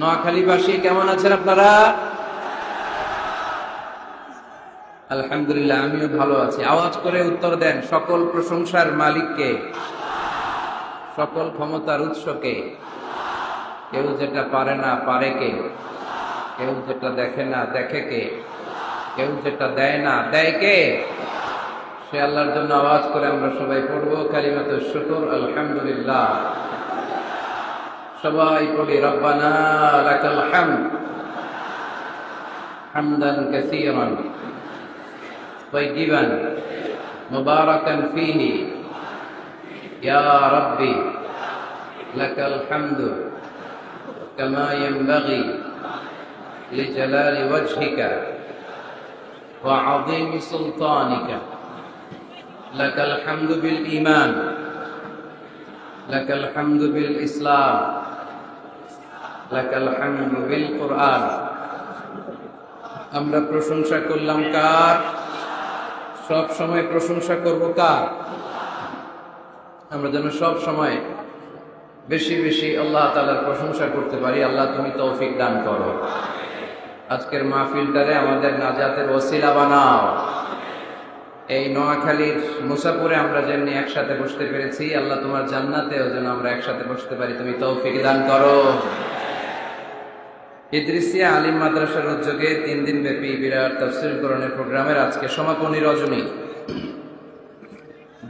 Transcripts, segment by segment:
নোয়াখালীবাসী কেমন আছেন আপনারা? আলহামদুলিল্লাহ, আমিও ভালো আছি। আওয়াজ করে উত্তর দেন, সকল প্রশংসার মালিককে, সকল ক্ষমতার উৎসকে। কেউ যেটা পারে না পারে কে, কেউ যেটা দেখে না দেখে কে, কেউ যেটা দেয় না দেয় কে, সে আল্লাহর জন্য আওয়াজ করে আমরা সবাই পড়বো কালিমাতুশ শুকর আলহামদুলিল্লাহ। সবাই পড়ি রব্বানা লাকাল হামদ হামদান কাসীরান طيبا مباركا فيه يا ربي لك الحمد كما ينبغي لجلال وجهك وعظيم سلطانك لك الحمد بالإيمان لك الحمد بالإسلام لك الحمد بالقرآن। আমরা প্রশংসা করলাম কার? সব সময় প্রশংসা করব কার? আমরা যেন সব সময় বেশি বেশি আল্লাহ তাআলার প্রশংসা করতে পারি। আল্লাহ তুমি তৌফিক দান করো। আজকের মাহফিলটারে আমাদের নাজাতের ওসিলা বানাও। এই নোয়াখালীর মুসাপুরে আমরা যেমনি একসাথে বসতে পেরেছি, আল্লাহ তোমার জান্নাতেও যেন আমরা একসাথে বসতে পারি, তুমি তৌফিক দান করো। ইদ্রিসিয়া আলিম মাদ্রাসার উদ্যোগে 3 দিন ব্যাপী বিরাট তাফসীর কোরআনের প্রোগ্রামের আজকে সমাপনী রজনী।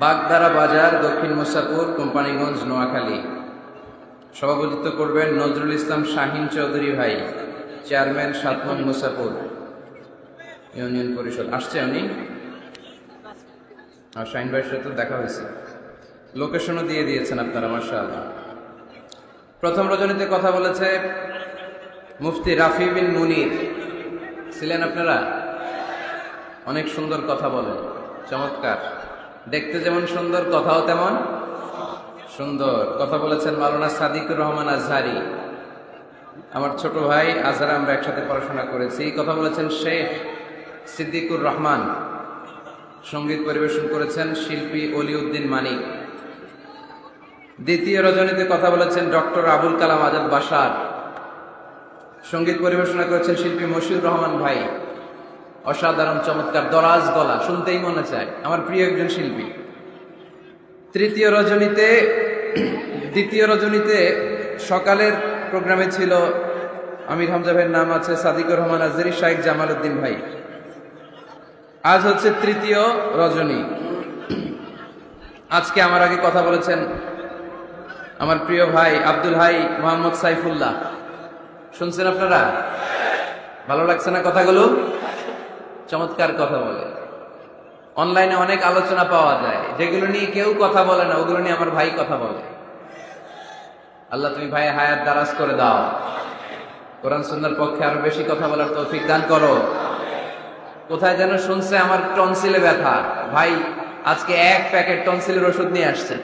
বাগদারা বাজার, দক্ষিণ মুসাপুর, কোম্পানিগঞ্জ, নোয়াখালী। সভাপতিত্ব করবেন নজরুল ইসলাম শাহিন চৌধুরী ভাই, চেয়ারম্যান 7 নং মুসাপুর ইউনিয়ন পরিষদ। আসছে উনি, আর শাহিন ভাইয়ের সাথে দেখা হয়েছে, লোকেশনও দিয়ে দিয়েছেন আপনারা, মাশাআল্লাহ। প্রথম রজনীতে কথা বলেছে মুফতি রাফি বিন মুনির। ছিলেন আপনারা? অনেক সুন্দর কথা বলেন, চমৎকার, দেখতে যেমন সুন্দর কথাও তেমন সুন্দর। কথা বলেছেন মাওলানা সাদিকুর রহমান আজহারি, আমার ছোট ভাই, আজহার আমরা একসাথে পড়াশোনা করেছি। কথা বলেছেন শেখ সিদ্দিকুর রহমান। সঙ্গীত পরিবেশন করেছেন শিল্পী অলিউদ্দিন মানিক। দ্বিতীয় রজনীতে কথা বলেছেন ডক্টর আবুল কালাম আজাদ বাশার। সঙ্গীত পরিবেশনা করেছেন শিল্পী মশিউর রহমান ভাই। অসাধারণ চমৎকার দরাজ গলা, শুনতেই মনে চায়, আমার প্রিয় একজন শিল্পী। দ্বিতীয় রজনীতে সকালের প্রোগ্রামে ছিল আমির হামজা ভাইয়ের নাম আছে, সাদিকুর রহমান আজহারি, শাইখ জামাল উদ্দিন ভাই। আজ হচ্ছে তৃতীয় রজনী। আজকে আমার আগে কথা বলেছেন আমার প্রিয় ভাই আব্দুল হাই মোহাম্মদ সাইফুল্লাহ। শুনছেন আপনারা? ভালো লাগছে না কথাগুলো? চমৎকার কথা বলে। অনলাইনে অনেক আলোচনা পাওয়া যায়, যেগুলো নিয়ে কেউ কথা বলে না, ওগুলো নিয়ে আমার ভাই কথা বলে। আল্লাহ তুমি ভাই হায়াত দারাজ করে দাও, কোরআন সুন্নাহর পক্ষে আরো বেশি কথা বলার তৌফিক দান করো। কোথায় যেন শুনছে আমার টনসিলে ব্যথা, ভাই আজকে 1 প্যাকেট টনসিলের ওষুধ নিয়ে আসছে,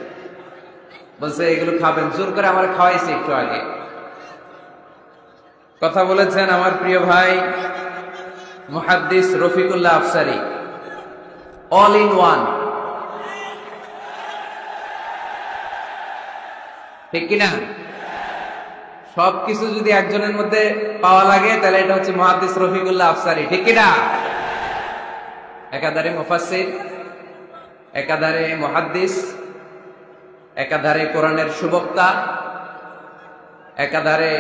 বলছে এগুলো খাবেন, জোর করে আমার খাওয়াইছে একটু আগে। কথা বলেছেন আমার প্রিয় ভাই মুহাদ্দিস Rafiqullah Afsari, all in one, ঠিক কিনা? সবকিছু যদি একজনের মধ্যে পাওয়া লাগে তাহলে এটা হচ্ছে মুহাদ্দিস রফিকুল্লাহ আফসারী, ঠিক কিনা? একাধারে মুফাসসির, একাধারে মুহাদ্দিস, একাধারে কোরআনের সুবক্তা, একাধারে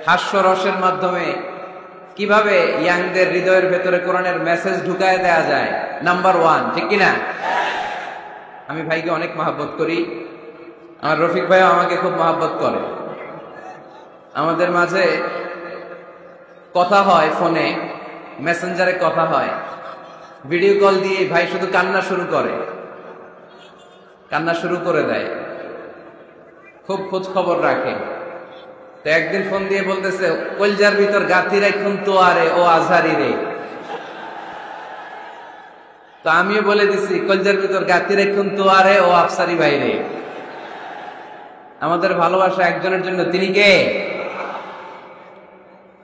হাস্যরসের মাধ্যমে কিভাবে ইয়াংদের হৃদয়ের ভেতরে কোরআনের মেসেজ ঢুকায় দেয়া যায়, নাম্বার 1, ঠিক কিনা? আমি ভাইকে অনেক মহব্বত করি, আমার রফিক ভাইও আমাকে খুব মহব্বত করে। আমাদের মাঝে কথা হয়, ফোনে মেসেঞ্জারে কথা হয়, ভিডিও কল দিয়ে ভাই শুধু কান্না শুরু করে দেয়, খুব খোঁজ খবর রাখে। তো একদিন ফোন দিয়ে বলতেছে, কলজার ভিতর গাথি রাখুন তো আরে ও আজহারি রে। তো আমিও বলে দিছি, কলজার ভিতর গাথি রাখুন তো আরে ও আফসারি ভাই রে। আমাদের ভালোবাসা একজনের জন্য, তিনি কে?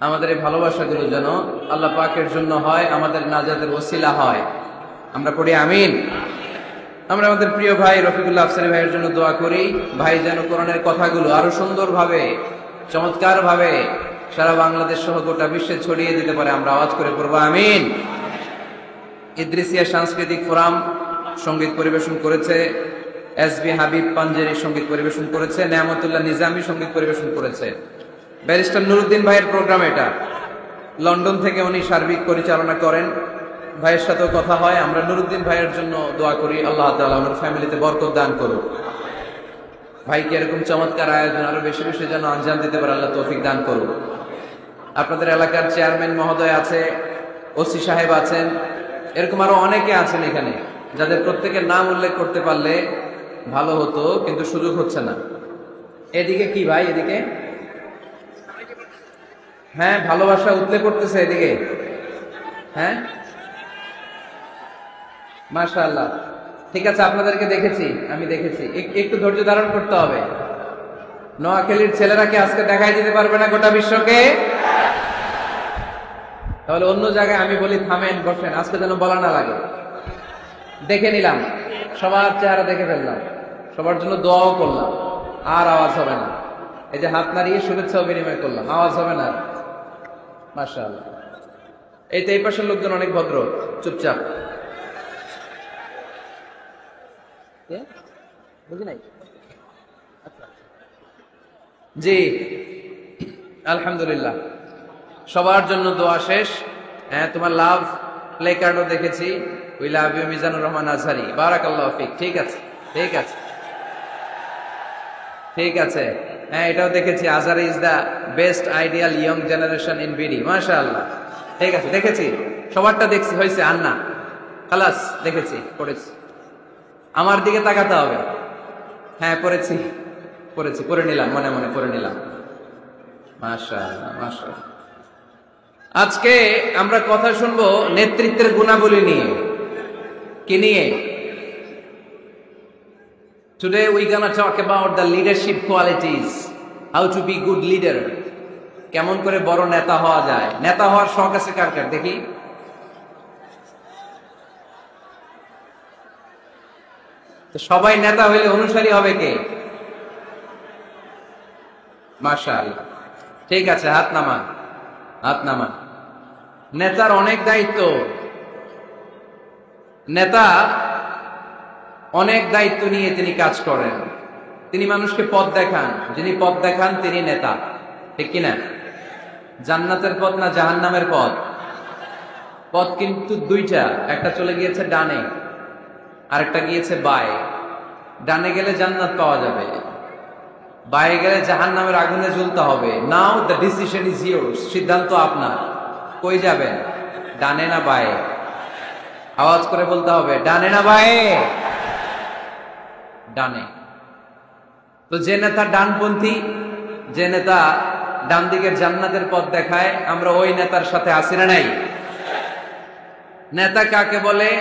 আমাদের এই ভালোবাসাগুলো যেন আল্লাহ পাকের জন্য হয়, আমাদের নাজাতের ওসিলা হয়। আমরা পড়ি আমিন। আমরা আমাদের প্রিয় ভাই রফিকুল্লাহ আফসারী ভাইয়ের জন্য দোয়া করি, ভাই যেন কোরআনের কথাগুলো আরো সুন্দরভাবে, চমৎকারভাবে সারা বাংলাদেশ সহ গোটা বিশ্বে ছড়িয়ে দিতে পারে, আমরা আওয়াজ করে পড়বো আমিন। ইদ্রিসিয়া সাংস্কৃতিক ফোরাম সঙ্গীত পরিবেশন করেছে, এসবি হাবিব পাঞ্জেরি সঙ্গীত পরিবেশন করেছে, নেয়ামতুল্লাহ নিজামী সঙ্গীত পরিবেশন করেছে। ব্যারিস্টার নুরুদ্দিন ভাইয়ের প্রোগ্রাম এটা, লন্ডন থেকে উনি সার্বিক পরিচালনা করেন। ভাইয়ের সাথেও কথা হয়, আমরা নুরুদ্দিন ভাইয়ের জন্য দোয়া করি, আল্লাহ তাআলা ওনার ফ্যামিলিতে বরকত দান করুন। ভাইকে এরকম চমৎকার আয়োজন আরো বেশি বেশি যেন আঞ্জাম দিতে পারে, আল্লাহ তৌফিক দান করুন। আপনাদের এলাকার চেয়ারম্যান মহোদয় আছে, ওসি সাহেব আছেন, এরকম আরো অনেকে আছেন এখানে, যাদের প্রত্যেকের নাম উল্লেখ করতে পারলে ভালো হতো, কিন্তু সুযোগ হচ্ছে না। এদিকে কি ভাই, এদিকে হ্যাঁ, ভালোবাসা উতলে পড়তেছে এদিকে। হ্যাঁ, মাশাআল্লাহ, ঠিক আছে, আপনাদেরকে দেখেছি, আমি দেখেছি। একটু ধৈর্য ধারণ করতে হবে। নোয়াখালীর ছেলেরা কি আজকে দেখাই দিতে পারবে না গোটা বিশ্বকে? তাহলে অন্য জায়গায় আমি বলি থামেন, বসেন, আজকে যেন বলা না লাগে। দেখে নিলাম, সবার চেহারা দেখে ফেললাম, সবার জন্য দোয়াও করলাম, আর আওয়াজ হবে না। এই যে হাত নাড়িয়ে শুভেচ্ছাও বিনিময় করলাম, আওয়াজ হবে না। মাশাআল্লাহ, এই তো এই পাশের লোকজন অনেক ভদ্র, চুপচাপ। বুঝি নাই? জি, আলহামদুলিল্লাহ, সবার জন্য দোয়া শেষ। হ্যাঁ, তোমার লাভ প্লে কার্ডও দেখেছি, we love you Mizanur Rahman Azhari, বারাকাল্লাহু ফিক। ঠিক আছে, ঠিক আছে, ঠিক আছে। হ্যাঁ, এটাও দেখেছি, Azhari is the best ideal young generation in BD, মাশাআল্লাহ। ঠিক আছে, দেখেছি, সবারটা দেখছি, হয়েছে আন্না, খালাস, দেখেছি, পড়েছি। আমার দিকে তাকাতে হবে। হ্যাঁ, পড়েছি, পড়েছি, পড়ে নিলাম, মনে মনে পড়ে নিলাম। মাশাআল্লাহ, মাশাআল্লাহ। আজকে আমরা কথা শুনবো নেতৃত্বের গুণাবলী নিয়ে। কি নিয়ে? Today we gonna talk about the leadership qualities, how to be good leader. কেমন করে বড় নেতা হওয়া যায়। নেতা হওয়ার শখ আছে কার কার দেখি? তো সবাই নেতা হইলে অনুসারী হবে কে? মাশাআল্লাহ, ঠিক আছে, হাত নামান, হাত নামান। নেতার অনেক দায়িত্ব, নেতা অনেক দায়িত্ব নিয়ে তিনি কাজ করেন। তিনি মানুষকে পথ দেখান, যিনি পথ দেখান তিনি নেতা, ঠিক কিনা? জান্নাতের পথ না জাহান্নামের পথ? পথ কিন্তু দুইটা, একটা চলে গিয়েছে ডানে, আরেকটা গিয়েছে বায়ে। ডানে গেলে জান্নাত পাওয়া যাবে, বায়ে গেলে জাহান্নামের আগুনে জ্বলতে হবে। নাও দ্য ডিসিশন ইজ ইয়োর্স, সিদ্ধান্ত আপনার। কই যাবেন, ডানে না বায়ে? আওয়াজ করে বলতে হবে, ডানে না বায়ে? ডানে। তো যে নেতা ডানপন্থী, যে নেতা ডান দিকের জান্নাতের পথ দেখায়, আমরা ওই নেতার সাথে আছি না নাই? নেতা কাকে বলে?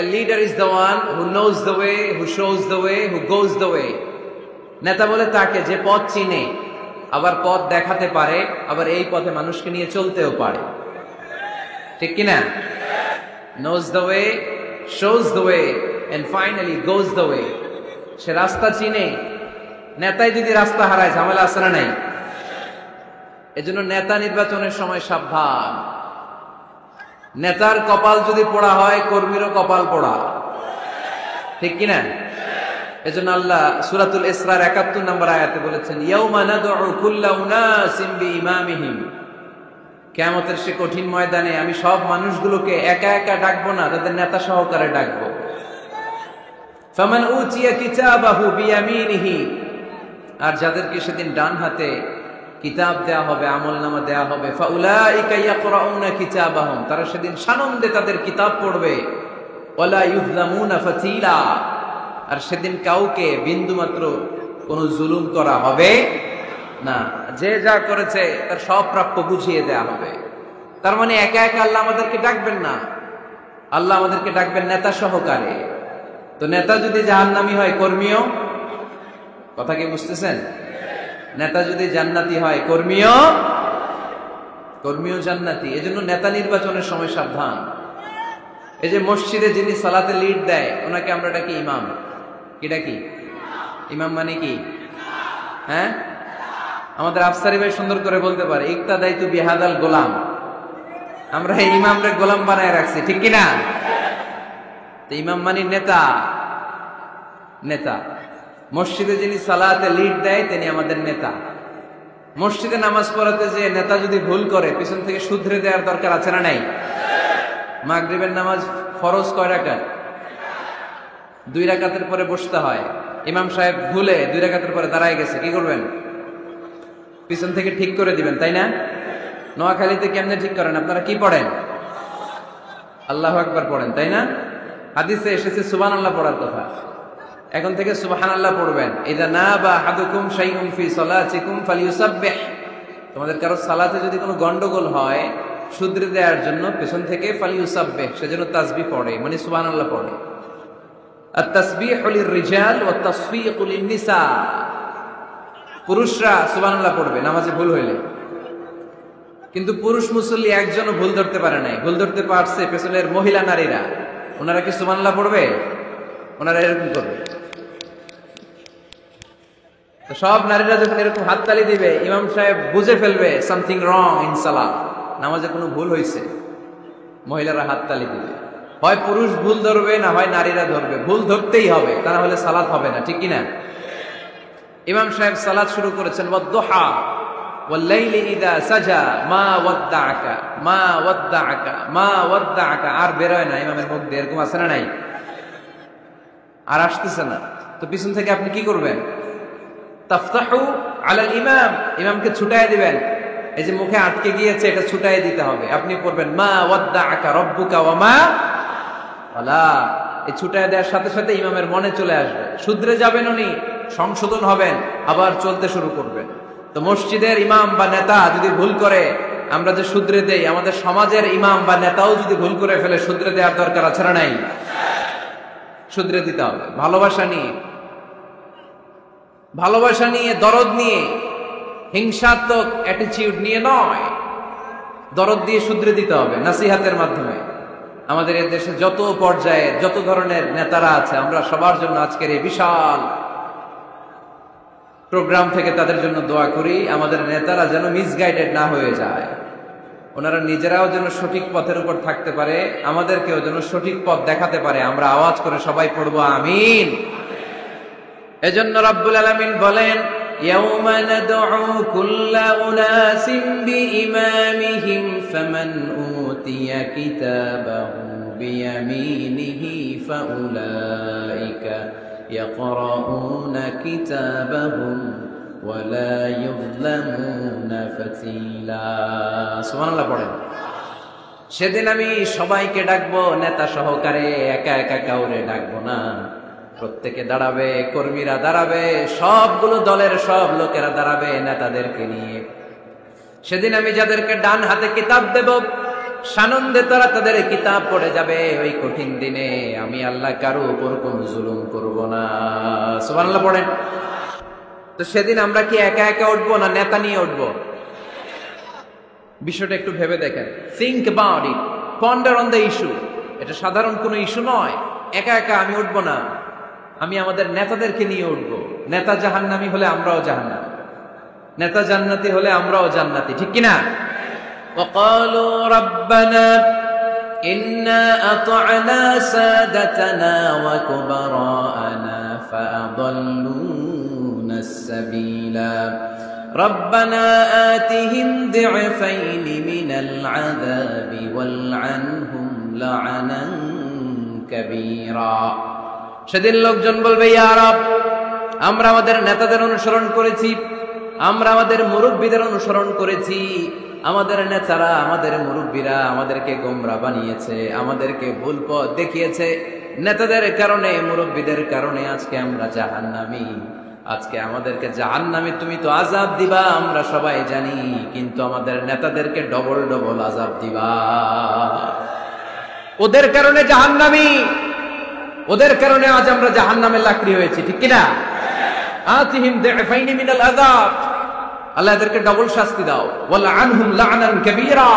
A leader is the one who knows the way, who shows the way, who goes the way. নেতা বলে তাকে যে পথ চিনে, আবার পথ দেখাতে পারে, আবার এই পথে মানুষকে নিয়ে চলতেও পারে, ঠিক কিনা? Knows the way, shows the way, and finally goes the way. সে রাস্তা চিনে। নেতাই যদি রাস্তা হারায়, ঝামেলা আছে না নাই? এজন্য নেতা নির্বাচনের সময় সাবধান। নেতার কপাল যদি পোড়া হয়, কর্মীরও কপাল পোড়া, ঠিক কিনা? এজন্য আল্লাহ সূরাতুল ইসরার ৭১ নম্বর আয়াতে বলেছেন, ইয়াউমা নাদউ কুল্লা উনাসিম বিইমামিহিম। কিয়ামতের সে কঠিন ময়দানে আমি সব মানুষগুলোকে একা একা ডাকবো না, তাদের নেতা সহকারে ডাকবো। ফামান উতিয়া কিতাবাহু বিয়ামিনিহি, আর যাদেরকে সেদিন ডান হাতে কিতাব দেয়া হবে, আমলনামা দেয়া হবে, ফাউলাইকা ইয়াকরাউনা কিতাবাহুম, তারা সেদিন সানন্দে তাদের কিতাব পড়বে। ওয়ালা ইউযলামুনা ফাতিলা, আর সেদিন কাউকে বিন্দুমাত্র কোনো জুলুম করা হবে না। যে যা করেছে তার সব প্রাপ্য বুঝিয়ে দেয়া হবে। তার মানে একা একা আল্লাহ আমাদেরকে ডাকবেন না, আল্লাহ আমাদেরকে ডাকবেন নেতা সহকারে। তো নেতা যদি জাহান্নামী হয়, কর্মীও, কথা কি বুঝতেছেন? নেতা যদি জান্নাতি হয়, কর্মীও জান্নাতি। এজন্য নেতা নির্বাচনের সময় সাবধান। এই যে মসজিদে যিনি সালাতে লিড দেয়, ওনাকে আমরা ডাকি ইমাম। কি ডাকি? ইমাম মানে কি? হ্যাঁ, আমাদের আফসারি ভাই সুন্দর করে বলতে পারে, ইক্তাদাইতু বিহাদাল গোলাম, আমরা এই ইমামরে গোলাম বানায় রাখছি, ঠিক কিনা? তো ইমাম মানে নেতা, নেতা। মসজিদে যিনি সালাতে লিড দেয় তিনি আমাদের নেতা। মসজিদে নামাজ পড়াতে যে নেতা যদি ভুল করে পিছন থেকে শুধরে দেওয়ার দরকার আছে না নাই? মাগরিবের নামাজ ফরজ কয় রাকাত? 2 রাকাতের পরে বসতে হয়। ইমাম সাহেব ভুলে 2 রাকাতের পরে দাঁড়ায় গেছে, কি করবেন? পিছন থেকে ঠিক করে দিবেন, তাই না? নোয়াখালীতে কেমনে ঠিক করেন? আপনারা কি পড়েন? আল্লাহু আকবার পড়েন, তাই না? হাদিসে এসেছে সুবহানাল্লাহ পড়ার কথা। এখন থেকে সুবহানাল্লাহ পড়বেন। ইযা নাবা আহাদুকুম শাইউন ফি সালাতিকুম ফালিয়ুসাব্বিহ। তোমাদের কারো সালাতে যদি কোনো গন্ডগোল হয় শুধরে দেওয়ার জন্য পেছন থেকে ফালিয়ুসাব্বিহ, সেজন্য তাসবিহ পড়ে, মানে সুবহানাল্লাহ পড়ে। আত-তাসবিহু লির-রিজাল ওয়া তাসফীকু লিন-নিসা। পুরুষরা সুবহানাল্লাহ পড়বে নামাজে ভুল হইলে, কিন্তু পুরুষ মুসল্লি একজনও ভুল ধরতে পারে নাই। ভুল ধরতে পারছে পেছনের মহিলা নারীরা। ওনারা কি সুবহানাল্লাহ পড়বে? ওনারা এরকম করবে। তো সব নারীরা যখন এরকম হাততালি দিবে, ইমাম সাহেব বুঝে ফেলবে সামথিং রং ইন সালাত, নামাজে কোনো ভুল হয়েছে। মহিলারা হাততালি দিবে। হয় পুরুষ ভুল ধরবে, না হয় নারীরা ধরবে। ভুল ধরতেই হবে, তা না হলে সালাত হবে না, ঠিক কিনা? ইমাম সাহেব সালাত শুরু করেছেন ওয়াদ-দুহা ওয়াল-লাইলি ইযা সাজা মা ওয়াদ্দাআকা মা ওয়াদ্দাআকা মা ওয়াদ্দাআকা। আর বেরোয় না ইমামের মুখ দিয়ে, এরকম আছে না নাই? আর আসতেছে না। তো পিছন থেকে আপনি কি করবেন? তাফতাহু আলাল ইমাম, ইমামকে ছুটায় দিবেন। এই যে মুখে আটকে গিয়েছে এটা ছুটায় দিতে হবে। আপনি পড়বেন মা ওয়াদ্দাআকা রাব্বুকা ওয়া মা ওয়ালা। এই ছুটায় দেওয়ার সাথে সাথে ইমামের মনে চলে আসবে, শুধরে যাবেন উনি, সংশোধন হবেন, আবার চলতে শুরু করবেন। তো মসজিদের ইমাম বা নেতা যদি ভুল করে, আমরা যে শুধরে দেই, আমাদের সমাজের ইমাম বা নেতাও যদি ভুল করে ফেলে শুধরে দেওয়ার দরকার আছে না নাই? শুধরে দিতে হবে ভালোবাসা নিয়ে, ভালোবাসা নিয়ে, দরদ নিয়ে, হিংসাত্মক অ্যাটিটিউড নিয়ে নয়। দরদ দিয়ে শুধরে দিতে হবে নাসিহাতের মাধ্যমে। আমাদের এই দেশে যত পর্যায়ে যত ধরনের নেতারা আছে, আমরা সবার জন্য আজকের এই বিশাল প্রোগ্রাম থেকে তাদের জন্য দোয়া করি, আমাদের নেতারা যেন মিসগাইডেড না হয়ে যায়। ওনারা নিজেরাও যেন সঠিক পথের উপর থাকতে পারে, আমাদেরকেও যেন সঠিক পথ দেখাতে পারে। আমরা আওয়াজ করে সবাই পড়বো আমিন। এজন্য রাব্বুল আলামিন বলেন, ইয়াউমা নাদউ কুল্লা উনাসিন বিইমামিহিম ফামান উতিয়া কিতাবাহু বিয়ামিনিহি ফাউলাইকা ইয়াকরাউনা কিতাবাহুম ওয়ালা ইউযলামুনা ফাতিলা। সুবহানাল্লাহ পড়েন। সেদিন আমি সবাইকে ডাকবো, নেতা সহকারে, একা একা কাউরে ডাকবো না। প্রত্যেকে দাঁড়াবে, কর্মীরা দাঁড়াবে, সবগুলো দলের সব লোকেরা দাঁড়াবে নেতাদেরকে নিয়ে। সেদিন আমি যাদেরকে ডান হাতে কিতাব দেব, সানন্দে তারা তাদের কিতাব পড়ে যাবে। ওই কঠিন দিনে আমি আল্লাহ কারো উপর কোন জুলুম করব না। সুবহানাল্লাহ পড়েন। তো সেদিন আমরা কি একা একা উঠবো না নেতা নিয়ে উঠবো? বিষয়টা একটু ভেবে দেখেন। Think about it, ponder on the issue. এটা সাধারণ কোনো ইস্যু নয়। একা একা আমি উঠবো না, আমি আমাদের নেতাদেরকে নিয়ে উঠবো। নেতা জাহান্নামী হলে আমরাও জাহান্নামী, নেতা জান্নাতি হলে আমরাও জান্নাতি, ঠিক কিনা? وقالوا ربنا إنا أطعنا سادتنا وكبراءنا فأضلونا السبيلا ربنا آتهم ضعفين من العذاب والعنهم لعنا كبيرا। সেদিন লোকজন বলবে, ইয়া রব, আমরা আমাদের নেতাদের অনুসরণ করেছি, আমরা আমাদের মুরব্বীদের অনুসরণ করেছি, আমাদের নেতারা, আমাদের মুরব্বীরা আমাদেরকে গোমরা বানিয়েছে, আমাদেরকে ভুল পথ দেখিয়েছে। নেতাদের কারণে, মুরব্বীদের কারণে আজকে আমরা জাহান্নামী। আজকে আমাদেরকে জাহান্নামী তুমি তো আযাব দিবা, আমরা সবাই জানি, কিন্তু আমাদের নেতাদেরকে ডবল ডবল আযাব দিবা। ওদের কারণে জাহান্নামী, ওদের কারণে আজ আমরা জাহান্নামের লাকড়ি হয়েছি, ঠিক কিনা? আতিহিম দি'ফাইনি মিনাল আযাব, আল্লাহ এদেরকে ডবল শাস্তি দাও। ওয়ালা আনহুম লা'নান কাবীরা,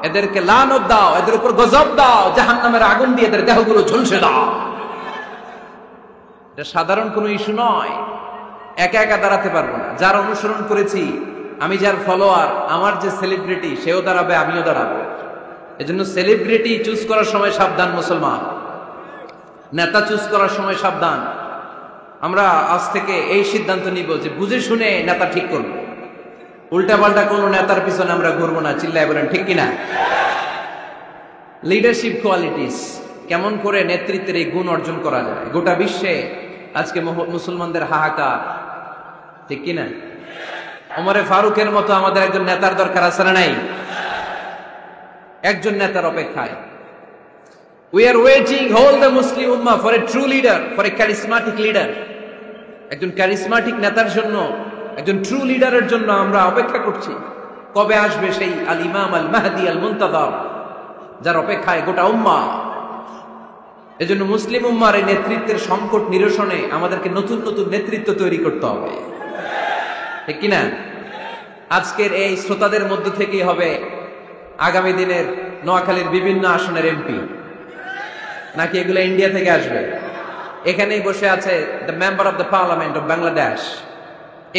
এদেরকে লানত দাও, এদের উপর গজব দাও, জাহান্নামের আগুন দিয়ে এদের দেহগুলো ঝলসে দাও। এটা সাধারণ কোনো ইস্যু নয়। একা একা দাঁড়াতে পারবো না। যার অনুসরণ করেছি আমি, যার ফলোয়ার, আমার যে সেলিব্রিটি সেও দাঁড়াবে, আমিও দাঁড়াবো। এজন্য সেলিব্রিটি চুজ করার সময় সাবধান মুসলমান, নেতা চুজ করার সময় সাবধান। আমরা আজ থেকে এই সিদ্ধান্ত নিব যে বুঝে শুনে নেতা ঠিক করব, উল্টা পাল্টা কোন নেতার পিছনে আমরা ঘুরবো না। চিল্লায় বলেন ঠিক কিনা? লিডারশিপ কোয়ালিটিস, কেমন করে নেতৃত্বের এই গুণ অর্জন করা যায়। গোটা বিশ্বে আজকে মুসলমানদের হাহাকার, ঠিক কিনা? ওমরে ফারুকের মতো আমাদের একজন নেতার দরকার আছে না নাই? একজন নেতার অপেক্ষায়। We are waiting, all the Muslim Ummah, for a true leader, for a charismatic leader. একজন ক্যারিসমাটিক নেতার জন্য, একজন ট্রু লিডারের জন্য আমরা অপেক্ষা করছি। কবে আসবে সেই আল ইমাম আল মাহদি আল মুনতাযর, যার অপেক্ষায় গোটা উম্মাহ। এজন্য মুসলিম উম্মার এই নেতৃত্বের সংকট নিরসনে আমাদেরকে নতুন নতুন নেতৃত্ব তৈরি করতে হবে, ঠিক কিনা? আজকের এই শ্রোতাদের মধ্য থেকেই হবে আগামী দিনের নোয়াখালীর বিভিন্ন আসনের এমপি, নাকি এগুলো ইন্ডিয়া থেকে আসবে? এখানেই বসে আছে the member of the parliament of Bangladesh,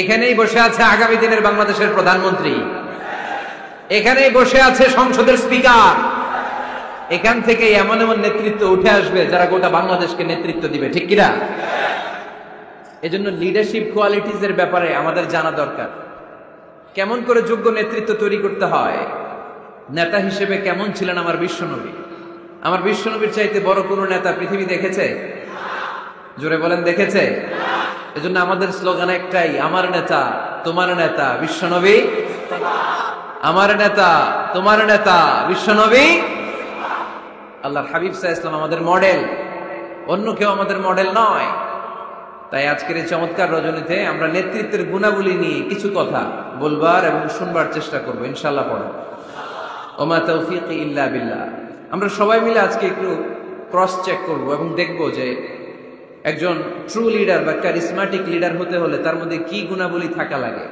এখানেই বসে আছে আগামী দিনের বাংলাদেশের প্রধানমন্ত্রী, এখানেই বসে আছে সংসদের স্পিকার। এখান থেকে এমন এমন নেতৃত্ব উঠে আসবে যারা গোটা বাংলাদেশকে নেতৃত্ব দিবে, ঠিক কিনা? এজন্য লিডারশিপ কোয়ালিটিজ এর ব্যাপারে আমাদের জানা দরকার। কেমন করে যোগ্য নেতৃত্ব তৈরি করতে হয়। নেতা হিসেবে কেমন ছিলেন আমার বিশ্বনবী? আমার বিশ্বনবীর চাইতে বড় কোন নেতা পৃথিবী দেখেছে? জোরে বলেন, দেখেছে? এজন্য আমাদের স্লোগান একটাই, আমার নেতা তোমার নেতা বিশ্বনবী, আমার নেতা তোমার নেতা বিশ্বনবী। আল্লাহর হাবিব সাল্লাল্লাহু আলাইহি ওয়াসাল্লাম আমাদের মডেল, অন্য কেউ আমাদের মডেল নয়। তাই আজকের এই চমৎকার রজনীতে আমরা নেতৃত্বের গুণাবলী নিয়ে কিছু কথা বলবার এবং শুনবার চেষ্টা করবো ইনশাআল্লাহ। পড়ো ওমা তৌফিকি ইল্লা বিল্লাহ। আমরা সবাই মিলে আজকে একটু ক্রস চেক করব এবং দেখব যে একজন ট্রু লিডার বা ক্যারিসমাটিক লিডার হতে হলে তার মধ্যে কি গুণাবলী থাকা লাগে।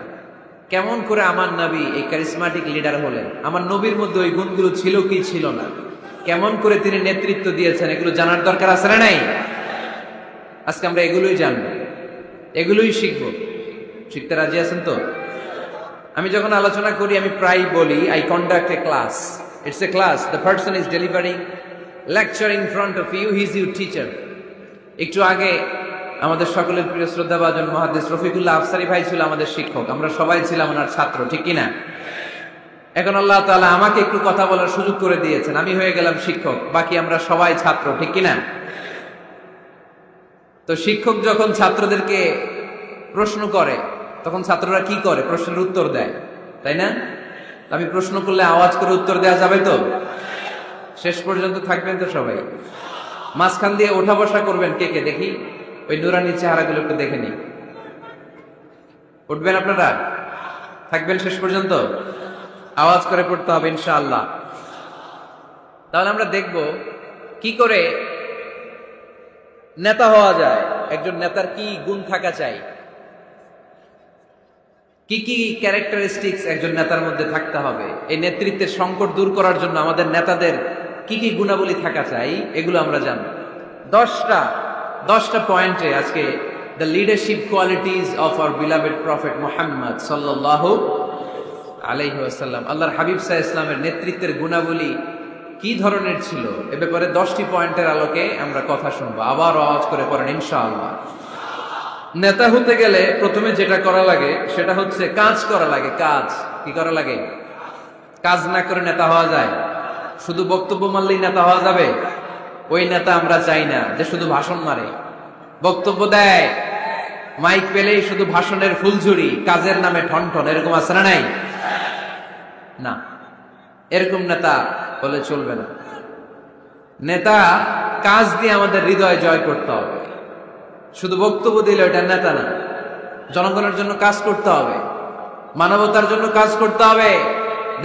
কেমন করে আমার নবী এই ক্যারিসমাটিক লিডার হলেন, আমার নবীর মধ্যে ওই গুণগুলো ছিল কি ছিল না, কেমন করে তিনি নেতৃত্ব দিয়েছেন, এগুলো জানার দরকার আছে না নাই? আজকে আমরা এগুলোই জানবো, এগুলোই শিখবো। শিখতে রাজি আছেন তো? আমি যখন আলোচনা করি আমি প্রায় বলি, I conduct a class. It's a class, the person is delivering lecture in front of you, he is your teacher. একটু আগে আমাদের সকলের প্রিয় শ্রদ্ধাভাজন মুহাদ্দিস রফিকুল্লাহ আফসারী ভাই ছিল আমাদের শিক্ষক, আমরা সবাই ছিলাম ওনার ছাত্র, ঠিক কিনা? এখন আল্লাহ তাআলা আমাকে একটু কথা বলার সুযোগ করে দিয়েছেন, আমি হয়ে গেলাম শিক্ষক, বাকি আমরা সবাই ছাত্র, ঠিক কিনা? তো শিক্ষক যখন ছাত্রদেরকে প্রশ্ন করে তখন ছাত্ররা কি করে? প্রশ্নের উত্তর দেয়, তাই না? আমি প্রশ্ন করলে আওয়াজ করে উত্তর দেওয়া যাবে তো? শেষ পর্যন্ত থাকবেন তো সবাই? মাঝখান দিয়ে ওঠা বসা করবেন কে কে দেখি? ওই নুরানি চেহারাগুলো একটু দেখে নি। উঠবেন আপনারা? থাকবেন শেষ পর্যন্ত? আওয়াজ করে পড়তে হবে ইনশাআল্লাহ। তাহলে আমরা দেখব কি করে নেতা হওয়া যায়, একজন নেতার কি গুণ থাকা চাই, কি কি ক্যারেক্টারিস্টিক্স একজন নেতার মধ্যে থাকতে হবে। এই নেতৃত্বের সংকট দূর করার জন্য আমাদের নেতাদের কি কি গুণাবলী থাকা চাই, এগুলো আমরা জানব। 10টা পয়েন্টে আজকে the leadership qualities of our beloved prophet Muhammad সাল্লাল্লাহু আলাইহি ওয়াসাল্লাম, আল্লাহর হাবিব সাল্লাল্লাহু আলাইহি ওয়াসাল্লামের নেতৃত্বের গুণাবলী কি ধরনের ছিল, এ ব্যাপারে 10টি পয়েন্টের আলোকে আমরা কথা শুনবো। আবার আওয়াজ করে পড়েন ইনশাআল্লাহ। নেতা হতে গেলে প্রথমে যেটা করা লাগে সেটা হচ্ছে কাজ করা লাগে। কাজ কি করা লাগে? কাজ না করে নেতা হওয়া যায়? শুধু বক্তব্য মারলেই নেতা হওয়া যাবে? ওই নেতা আমরা চাই না যে শুধু ভাষণ মারে, বক্তব্য দেয়, মাইক পেলেই শুধু ভাষণের ফুলঝুরি, কাজের নামে ঠনঠন, এরকম আছে না নাই? না, এরকম নেতা বলে চলবে না। নেতা কাজ দিয়ে আমাদের হৃদয় জয় করতে হবে। শুধু বক্তব্য দিলে ওটা নেতা না। জনগণের জন্য কাজ করতে হবে, মানবতার জন্য কাজ করতে হবে,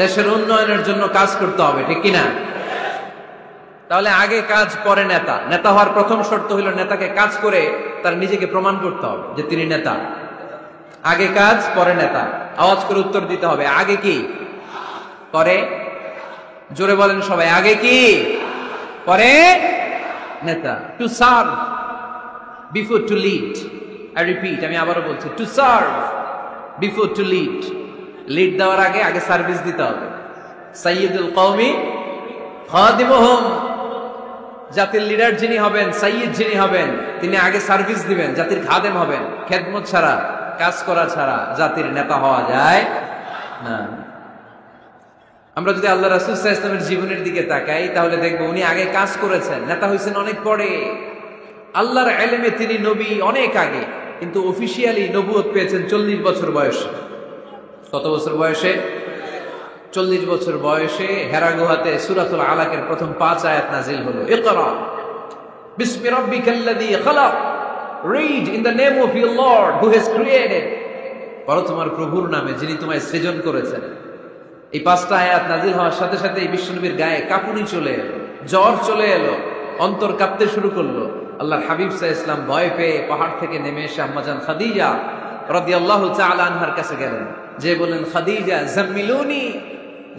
দেশের উন্নয়নের জন্য কাজ করতে হবে, ঠিক কিনা? তাহলে আগে কাজ পরে নেতা। নেতা হওয়ার প্রথম শর্ত হইল নেতাকে কাজ করে তার নিজেকে প্রমাণ করতে হবে যে তিনি নেতা। আগে কাজ পরে নেতা। আওয়াজ করে উত্তর দিতে হবে, আগে কি পরে? জোরে বলেন সবাই, আগে কি পরে নেতা। To serve before to lead. I repeat, আমি আবারও বলছি, to serve before to lead. Lead দেওয়ার আগে আগে সার্ভিস দিতে হবে। সাইয়্যিদুল কওমি খাদিমুহুম, জাতির লিডার যিনি হবেন, সাইয়্যিদ যিনি হবেন, তিনি আগে সার্ভিস দিবেন, জাতির খাদেম হবেন। খেদমত ছাড়া, কাজ করা ছাড়া জাতির নেতা হওয়া যায় না। আমরা যদি আল্লাহ রাসূল সাল্লাল্লাহু আলাইহি ওয়াসাল্লামের জীবনের দিকে তাকাই তাহলে দেখবো উনি আগে কাজ করেছেন, নেতা হয়েছেন অনেক পরে। আল্লাহর ইলমে তিনি নবী অনেক আগে, কিন্তু অফিশিয়ালি নবুয়ত পেয়েছেন 40 বছর বয়সে। কত বছর বয়সে? 40 বছর বয়সে হেরা গুহাতে সূরাতুল আলাকের প্রথম 5 আয়াত নাজিল হলো। ইকরা বিসমি রাব্বিকাল্লাযী খালাক, read in the name of your lord who has created. পড়ো তোমার প্রভুর নামে যিনি তোমায় সৃজন করেছেন। এই 5টা আয়াত নাজিল হওয়ার সাথে সাথে বিশ্বনবীর গায়ে কাঁপুনি চলে এলো, জ্বর চলে এলো, অন্তর কাঁপতে শুরু করলো। আল্লাহর হাবিব সাল্লাল্লাহু আলাইহি ওয়াসাল্লাম ভয় পেয়ে পাহাড় থেকে নেমে এসে আম্মাজান খাদিজা রাদিয়াল্লাহু তাআলা আনহার কাছে গেলেন, যে বলেন, খাদিজা জাম্মিলুনি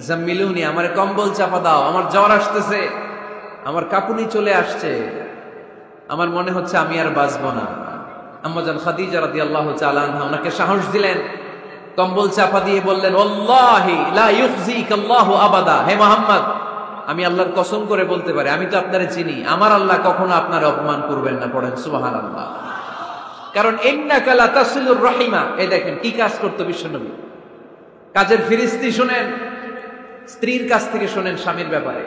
জাম্মিলুনি, আমার কম্বল চাপা দাও, আমার জ্বর আসতেছে, আমার কাঁপুনি চলে আসছে, আমার মনে হচ্ছে আমি আর বাঁচবো না। আম্মাজান খাদিজা রাদিয়াল্লাহু তাআলা আনহা ওনাকে সাহস দিলেন, কম্বল চাপা দিয়ে বললেন, ওয়াল্লাহি লা ইউখজিকাল্লাহু আবাদা, হে মুহাম্মদ, আমি আল্লাহর কসম করে বলতে পারি, আমি তো আপনারে চিনি, আমার আল্লাহ কখনো আপনার অপমান করবেন না। পড়েন সুবহানাল্লাহ। কারণ ইন্নাকা লা তাসিলুর রাহিমা, এই দেখেন কি কাজ করতো বিশ্বনবী। কাজের ফিরিস্তি শুনেন, স্ত্রীর কাছ থেকে শুনেন স্বামীর ব্যাপারে।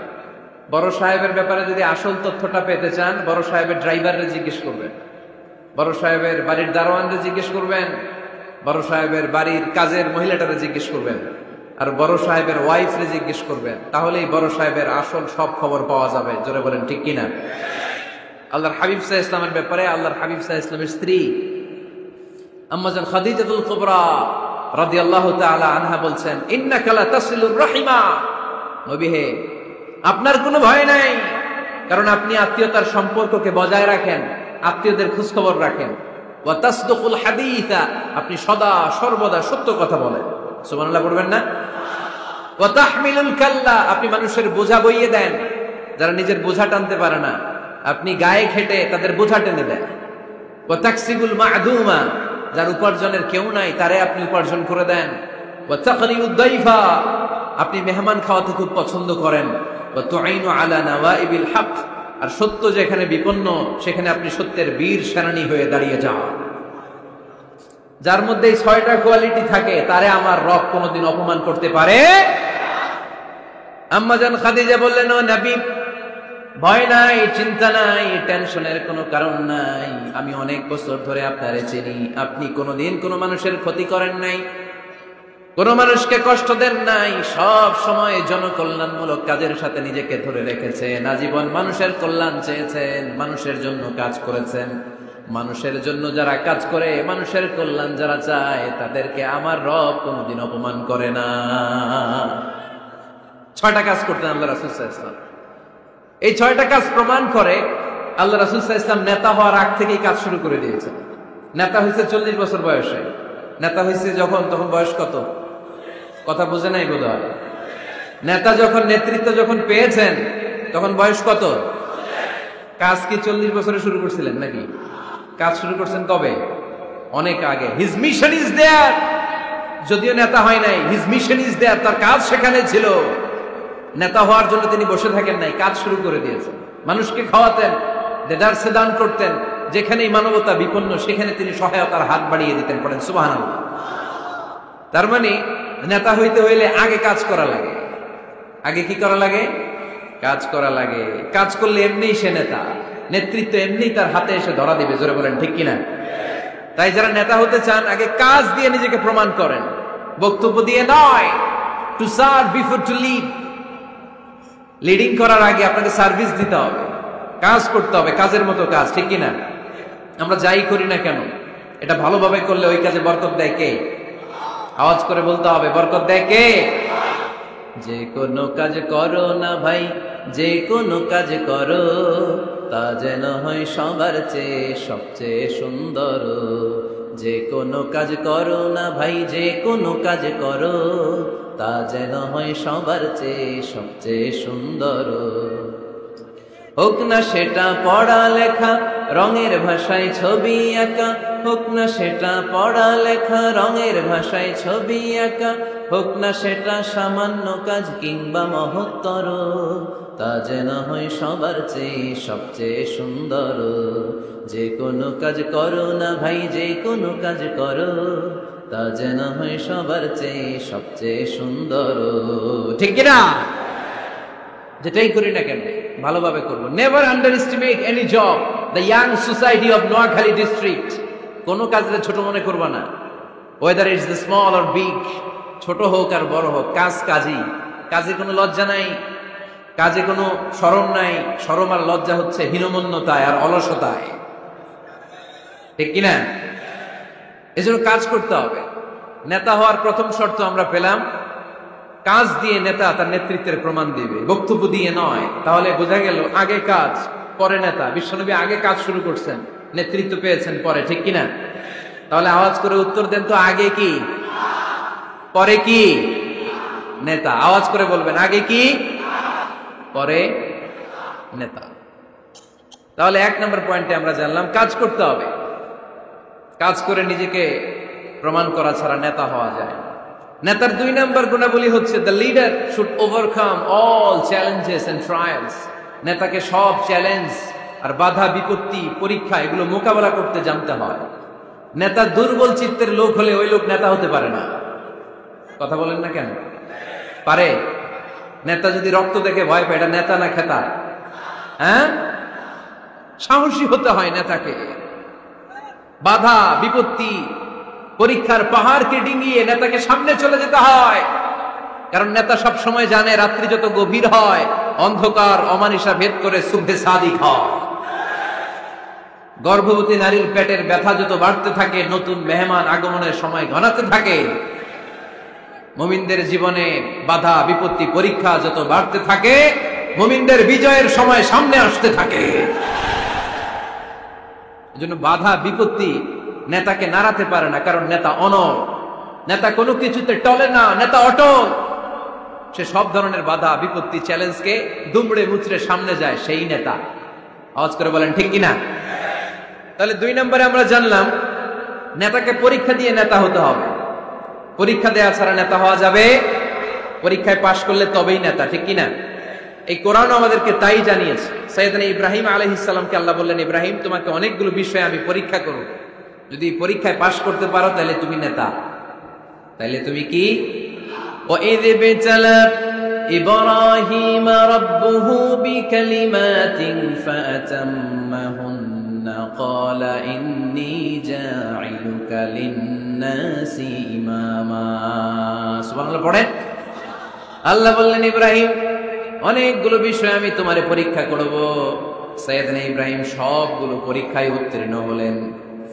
বড় সাহেবের ব্যাপারে যদি আসল তথ্যটা পেতে চান, বড় সাহেবের ড্রাইভাররে জিজ্ঞেস করবেন, বড় সাহেবের বাড়ির দারোয়ানরে জিজ্ঞেস করবেন, বড় সাহেবের বাড়ির কাজের মহিলাটারে জিজ্ঞেস করবেন, আর বড় সাহেবের ওয়াইফরে জিজ্ঞেস করবেন, তাহলেই বড় সাহেবের আসল সব খবর পাওয়া যাবে। জোরে বলেন ঠিক কিনা? আল্লাহর হাবিব সাল্লাল্লাহু আলাইহি ওয়াসাল্লামের ব্যাপারে আল্লাহর হাবিব সাল্লাল্লাহু আলাইহি ওয়াসাল্লামের স্ত্রী আম্মাজান খাদিজাতুল কুবরা রাদিয়াল্লাহু তাআলা আনহা বলছেন, ইন্নাকা লা তাসিলুর রাহিমা, নবী হে, আপনার কোনো ভয় নাই, কারণ আপনি আত্মীয়তার সম্পর্ককে বজায় রাখেন, আত্মীয়দের খোঁজ খবর রাখেন। ওয়া তাসদুকুল হাদিসা, আপনি সদা সর্বদা সত্য কথা বলেন। সুবহানাল্লাহ পড়বেন না? ওয়া তাহমিলুল কাল্লা, আপনি মানুষের বোঝা বইয়ে দেন, যারা নিজের বোঝা টানতে পারে না, আপনি গায়ে খেটে তাদের বোঝা টেনে দেন। ওয়া তাকসিবুল মা'দুমা, যার উপার্জনের কেউ নাই তারে আপনি উপার্জন করে দেন। ওয়া তাকরিউদ দাইফা, আপনি মেহমান খাওয়াতে খুব পছন্দ করেন। ওয়া তুঈনু আলা নাওয়াইবিল হক, আর সত্য যেখানে বিপন্ন সেখানে আপনি সত্যের বীর সেনানী হয়ে দাঁড়িয়ে যান। যার মধ্যে এই 6টা কোয়ালিটি থাকে তারে আমার রব কোনোদিন অপমান করতে পারে। আম্মাজান খাদিজা বললেন, ও নবী, ভয় নাই, চিন্তা নাই, টেনশনের কোনো কারণ নাই, আমি অনেক বছর ধরে আপনারে চিনি, আপনি কোনোদিন কোনো মানুষের ক্ষতি করেন নাই, কোন মানুষকে কষ্ট দেন নাই, সব সময় জনকল্যাণমূলক কাজের সাথে নিজেকে ধরে রেখেছেন, আজীবন মানুষের কল্যাণ চেয়েছেন, মানুষের জন্য কাজ করেছেন। মানুষের জন্য যারা কাজ করে, মানুষের কল্যাণ যারা চায়, তাদেরকে আমার রব কোনোদিন অপমান করে না। 6টা কাজ করতেন আল্লাহ রাসূল সাল্লাল্লাহু আলাইহি ওয়াসাল্লাম। এই 6টা কাজ প্রমাণ করে আল্লাহ রাসূল সাল্লাল্লাহু আলাইহি ওয়াসাল্লাম নেতা হওয়ার আগ থেকেই কাজ শুরু করে দিয়েছেন। নেতা হয়েছে 40 বছর বয়সে। নেতা হয়েছে যখন, তখন বয়স কত? কথা বুঝে নাই বোধহয়। নেতা যখন, নেতৃত্ব যখন পেয়েছেন তখন বয়স কত? কাজ কি 40 বছরে শুরু করছিলেন নাকি? কাজ শুরু করছেন কবে? অনেক আগে। হিজ মিশন ইজ দেয়ার, যদিও নেতা হয় নাই, হিজ মিশন ইজ দেয়ার, তার কাজ সেখানে ছিল। নেতা হওয়ার জন্য তিনি বসে থাকেন নাই, কাজ শুরু করে দিয়েছেন। মানুষকে খাওয়াতেন, দেদারসে দান করতেন, যেখানেই মানবতা বিপন্ন সেখানে তিনি সহায়তার হাত বাড়িয়ে দিতেন। পড়েন সুবহানাল্লাহ। তার মানে নেতা হইতে হইলে আগে কাজ করা লাগে। আগে কি করা লাগে? কাজ করা লাগে। কাজ করলে এমনি সে নেতা, নেতৃত্ব এমনি তার হাতে এসে ধরা দিবে। জোরে বলেন ঠিক কিনা? তাই যারা নেতা হতে চান আগে কাজ দিয়ে নিজেকে প্রমাণ করেন, বক্তব্য দিয়ে নয়। To serve before to lead. Leading করার আগে আপনাকে সার্ভিস দিতে হবে, কাজ করতে হবে, কাজের মতো কাজ। ঠিক কিনা? আমরা যাই করি না কেন, এটা ভালোভাবে করলে ওই কাজে বরকত দেয় কে? আওয়াজ করে বলতে হবে, বরকত দেয় কে? যে কোনো কাজ করো না ভাই, যে কোনো কাজ করো, তা যেন হয় সবার চেয়ে সবচেয়ে সুন্দর। যে কোনো কাজ করো না ভাই, যে কোনো কাজ করো, তা যেন হয় সবার চেয়ে সবচেয়ে সুন্দর। হোক না সেটা পড়া লেখা, রঙের ভাষায় ছবি আঁকা, হোক না সেটা পড়ালেখা, রঙের ভাষায় ছবি আঁকা, হোক না সেটা সামান্য কাজ কিংবা মহত্তর, তা যেন হয় সবার চেয়ে সবচেয়ে সুন্দর। যে কোনো কাজ করো না ভাই, যে কোনো কাজ করো, তা যেন হয় সবার চেয়ে সবচেয়ে সুন্দর। ঠিক কিনা? যেটাই করি না কেন ভালোভাবে করবো। Never under estimate any job. The young society of Noakhali district, কোনো কাজে ছোট মনে করবা না, whether it's the small or big, ছোট হোক আর বড় হোক, কাজ কাজই। কাজে কোনো লজ্জা নাই, কাজে কোনো শরম নাই। শরম আর লজ্জা হচ্ছে হীনমন্যতায় আর অলসতায়। ঠিক কিনা? এজন্য কাজ করতে হবে। নেতা হওয়ার প্রথম শর্ত আমরা পেলাম, কাজ দিয়ে নেতা তার নেতৃত্বের প্রমাণ দিবে, বক্তব্য দিয়ে নয়। তাহলে বোঝা গেল আগে কাজ পরে নেতা। বিশ্বনবী আগে কাজ শুরু করছেন, নেতৃত্ব পেয়েছেন পরে। ঠিক কিনা? তাহলে আওয়াজ করে উত্তর দেন তো, আগে কি পরে কি? নেতা। আওয়াজ করে বলবেন, আগে কি পরে নেতা। তাহলে 1 নম্বর পয়েন্টে আমরা জানলাম কাজ করতে হবে। কাজ করে নিজেকে প্রমাণ করা ছাড়া নেতা হওয়া যায়। নেতার 2 নম্বর গুণাবলী হচ্ছে the leader should overcome all challenges and trials. নেতাকে সব চ্যালেঞ্জ আর বাধা বিপত্তি পরীক্ষা এগুলো মোকাবেলা করতে জানতে হয়। নেতা দুর্বল চিত্তের লোক হলে ওই লোক নেতা হতে পারে না। কথা বলেন না কেন? পারে? নেতা যদি রক্ত দেখে ভয় পায়, এটা নেতা না খেতা? হ্যাঁ, সাহসী হতে হয় নেতাকে। বাধা বিপত্তি পরীক্ষার পাহাড়কে ডিঙিয়ে নেতাকে সামনে চলে যেতে হয়। কারণ নেতা সব সময় জানে রাত্রি যত গভীর হয়, অন্ধকার অমানিসা ভেদ করে সুবহে সাদিক হয়। গর্ভবতী নারীর পেটের ব্যথা যত বাড়তে থাকে, নতুন মেহমান আগমনের সময় ঘনাতে থাকে। মুমিনদের জীবনে বাধা বিপত্তি পরীক্ষা যত বাড়তে থাকে, মুমিনদের বিজয়ের সময় সামনে আসতে থাকে। এজন্য বাধা বিপত্তি নেতাকে নাড়াতে পারে না, কারণ নেতা অনড়। নেতা কোনো কিছুতে টলে না, নেতা অটল। সে সব ধরনের বাধা বিপত্তি চ্যালেঞ্জকে দুমড়ে মুচড়ে সামনে যায়, সেই নেতা। আওয়াজ করে বলেন ঠিক কিনা? তাহলে 2 নম্বরে আমরা জানলাম নেতাকে পরীক্ষা দিয়ে নেতা হতে হবে। পরীক্ষা দেওয়া ছাড়া নেতা হওয়া যাবে? পরীক্ষায় পাশ করলে তবেই নেতা। ঠিক কিনা? এই কোরআন আমাদেরকে তাই জানিয়েছে। সাইয়েদনা ইব্রাহিম আলাইহিস সালামকে আল্লাহ বললেন, ইব্রাহিম তোমাকে অনেকগুলো বিষয়ে আমি পরীক্ষা করব, যদি পরীক্ষায় পাশ করতে পারো তাহলে তুমি নেতা। তাহলে তুমি কি? وَإِذِ ابْتَلَى إِبْرَاهِيمَ رَبُّهُ بِكَلِمَاتٍ فَأَتَمَّهُنَّ قَالَ إِنِّي جَاعِلُكَ لِلنَّاسِ إِمَامًا। সুবহানাল্লাহ পড়েন। আল্লাহ বললেন, ইব্রাহিম অনেকগুলো বিষয় আমি তোমারে পরীক্ষা করব। সাইয়েদনা ইব্রাহিম সবগুলো পরীক্ষায় উত্তীর্ণ হলেন।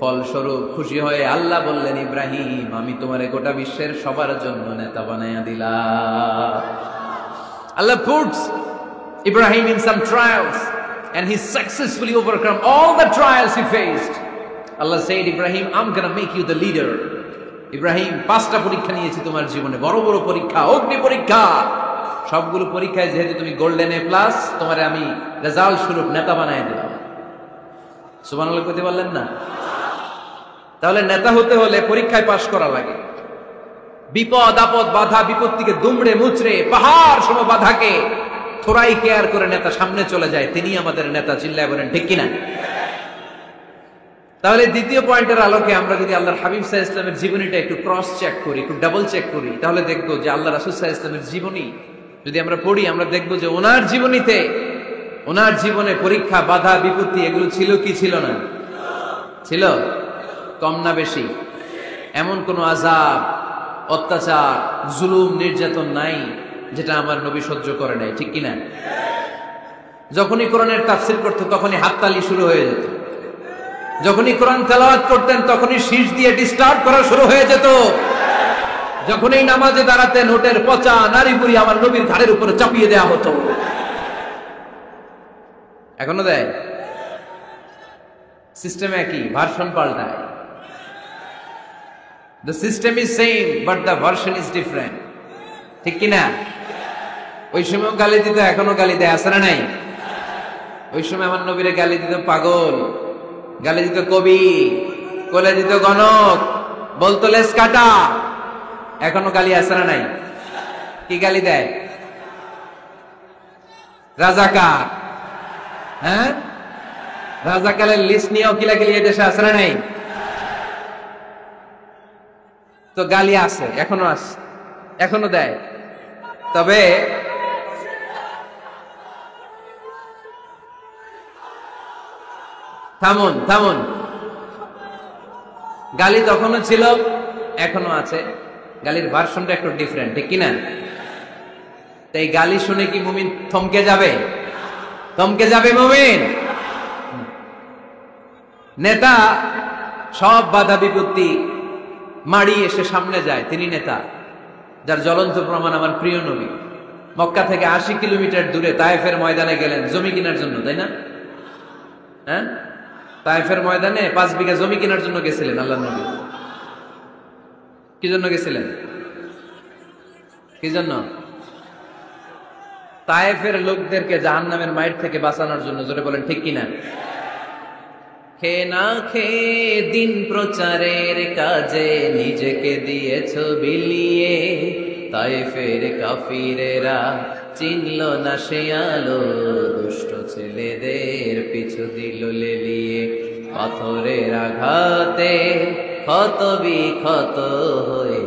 ফলস্বরূপ খুশি হয়ে আল্লাহ বললেন, ইব্রাহিম আমি তোমারে গোটা বিশ্বের সবার জন্য নেতা বানায়া দিলাম। আল্লাহ puts Ibrahim in some trials and he successfully overcome all the trials he faced. Allah said, Ibrahim, I'm gonna make you the leader. Ibrahim 5টা পরীক্ষা নিয়েছি তোমার জীবনে, বড় বড় পরীক্ষা, অগ্নি পরীক্ষা। সবগুলো পরীক্ষায় যেহেতু তুমি গোল্ডেন A+, তোমারে আমি রেজাল্ট স্বরূপ নেতা বানায় দিলাম। সুবহানাল্লাহ কইতে পারলেন না? তাহলে নেতা হতে হলে পরীক্ষায় পাশ করা লাগে। বিপদ আপদ বাধা বিপত্তিকে দুমড়ে মুচড়ে পাহাড় সম বাধাকে থোড়াই কেয়ার করে নেতা সামনে চলে যায়, তিনি আমাদের নেতা। চিল্লায় বলেন ঠিক কিনা? তাহলে 2য় পয়েন্টের আলোকে আমরা যদি আল্লাহর হাবিব সাল্লাল্লাহু আলাইহি ওয়াসাল্লামের জীবনীটা একটু ক্রস চেক করি, একটু ডাবল চেক করি, তাহলে দেখবো যে আল্লাহ রাসূল সাল্লাল্লাহু আলাইহি ওয়াসাল্লামের জীবনী যদি আমরা পড়ি, আমরা দেখবো যে ওনার জীবনীতে, ওনার জীবনে পরীক্ষা বাধা বিপত্তি এগুলো ছিল কি ছিল না? ছিল। কম না বেশি? এমন কোন আযাব অত্যাচার জুলুম নির্যাতন নাই যেটা আমার নবী সহ্য করে নাই। ঠিক কিনা? যখনই কোরআনের তাফসীর করতেন তখনই হাততালি শুরু হয়ে যেত, যখনই কোরআন তেলাওয়াত করতেন তখনই শীষ দিয়ে ডিস্টার্ব করা শুরু হয়ে যেত, যখনই নামাজে দাঁড়াতেন ওটের পচা নারী বুড়ি আমার নবীর ঘাড়ের উপরে চাপিয়ে দেয়া হতো। এখনো দেয়? সিস্টেম একই, ভার্সন পাল্টায়। The system is same but the version is different. ঠিক কি না? ওই সময় গালি দিত, এখনো গালি দেয়, আছে না নাই? ওই সময় আমার নবীরে গালি দিত পাগল, গালি দিত কবি, কোলে দিত গণক, বলতো লেস কাটা। এখনো গালি আছে না নাই? কি গালি দেয়? রাজাকার। হ্যাঁ, রাজাকারের লিস্ট নিয়েও কিলাকিলি এই দেশে আছে না নাই? তো গালি আছে, এখনো আছে, এখনো দেয়। তবে থামুন থামুন, গালি তখনও ছিল, এখনো আছে। গালির ভার্সনটা একটু ডিফারেন্ট, ঠিক কিনা? তাই গালি শুনে কি মুমিন থমকে যাবে? থমকে যাবে মুমিন? নেতা সব বাধা বিপত্তি মাড়িয়ে এসে সামনে যায়, তিনি নেতা। যার জ্বলন্ত প্রমাণ আমার প্রিয় নবী। মক্কা থেকে 80 কিলোমিটার দূরে তায়েফের ময়দানে গেলেন জমি কেনার জন্য, তাই না? হ্যাঁ, তায়েফের ময়দানে 5 বিঘা জমি কেনার জন্য গেছিলেন আল্লাহর নবী। কি জন্য গেছিলেন? কি জন্য? তায়েফের লোকদেরকে জাহান্নামের মাইর থেকে বাঁচানোর জন্য। জোরে বলেন ঠিক কিনা? খেয়ে না খেয়ে দিন প্রচারের কাজে নিজেকে দিয়েছ বিলিয়ে, তায়েফের কাফিরেরা চিনল না সে আলো, দুষ্ট ছেলেদের পিছু দিল লেলিয়ে। পাথরের আঘাতে ক্ষত বিক্ষত হয়ে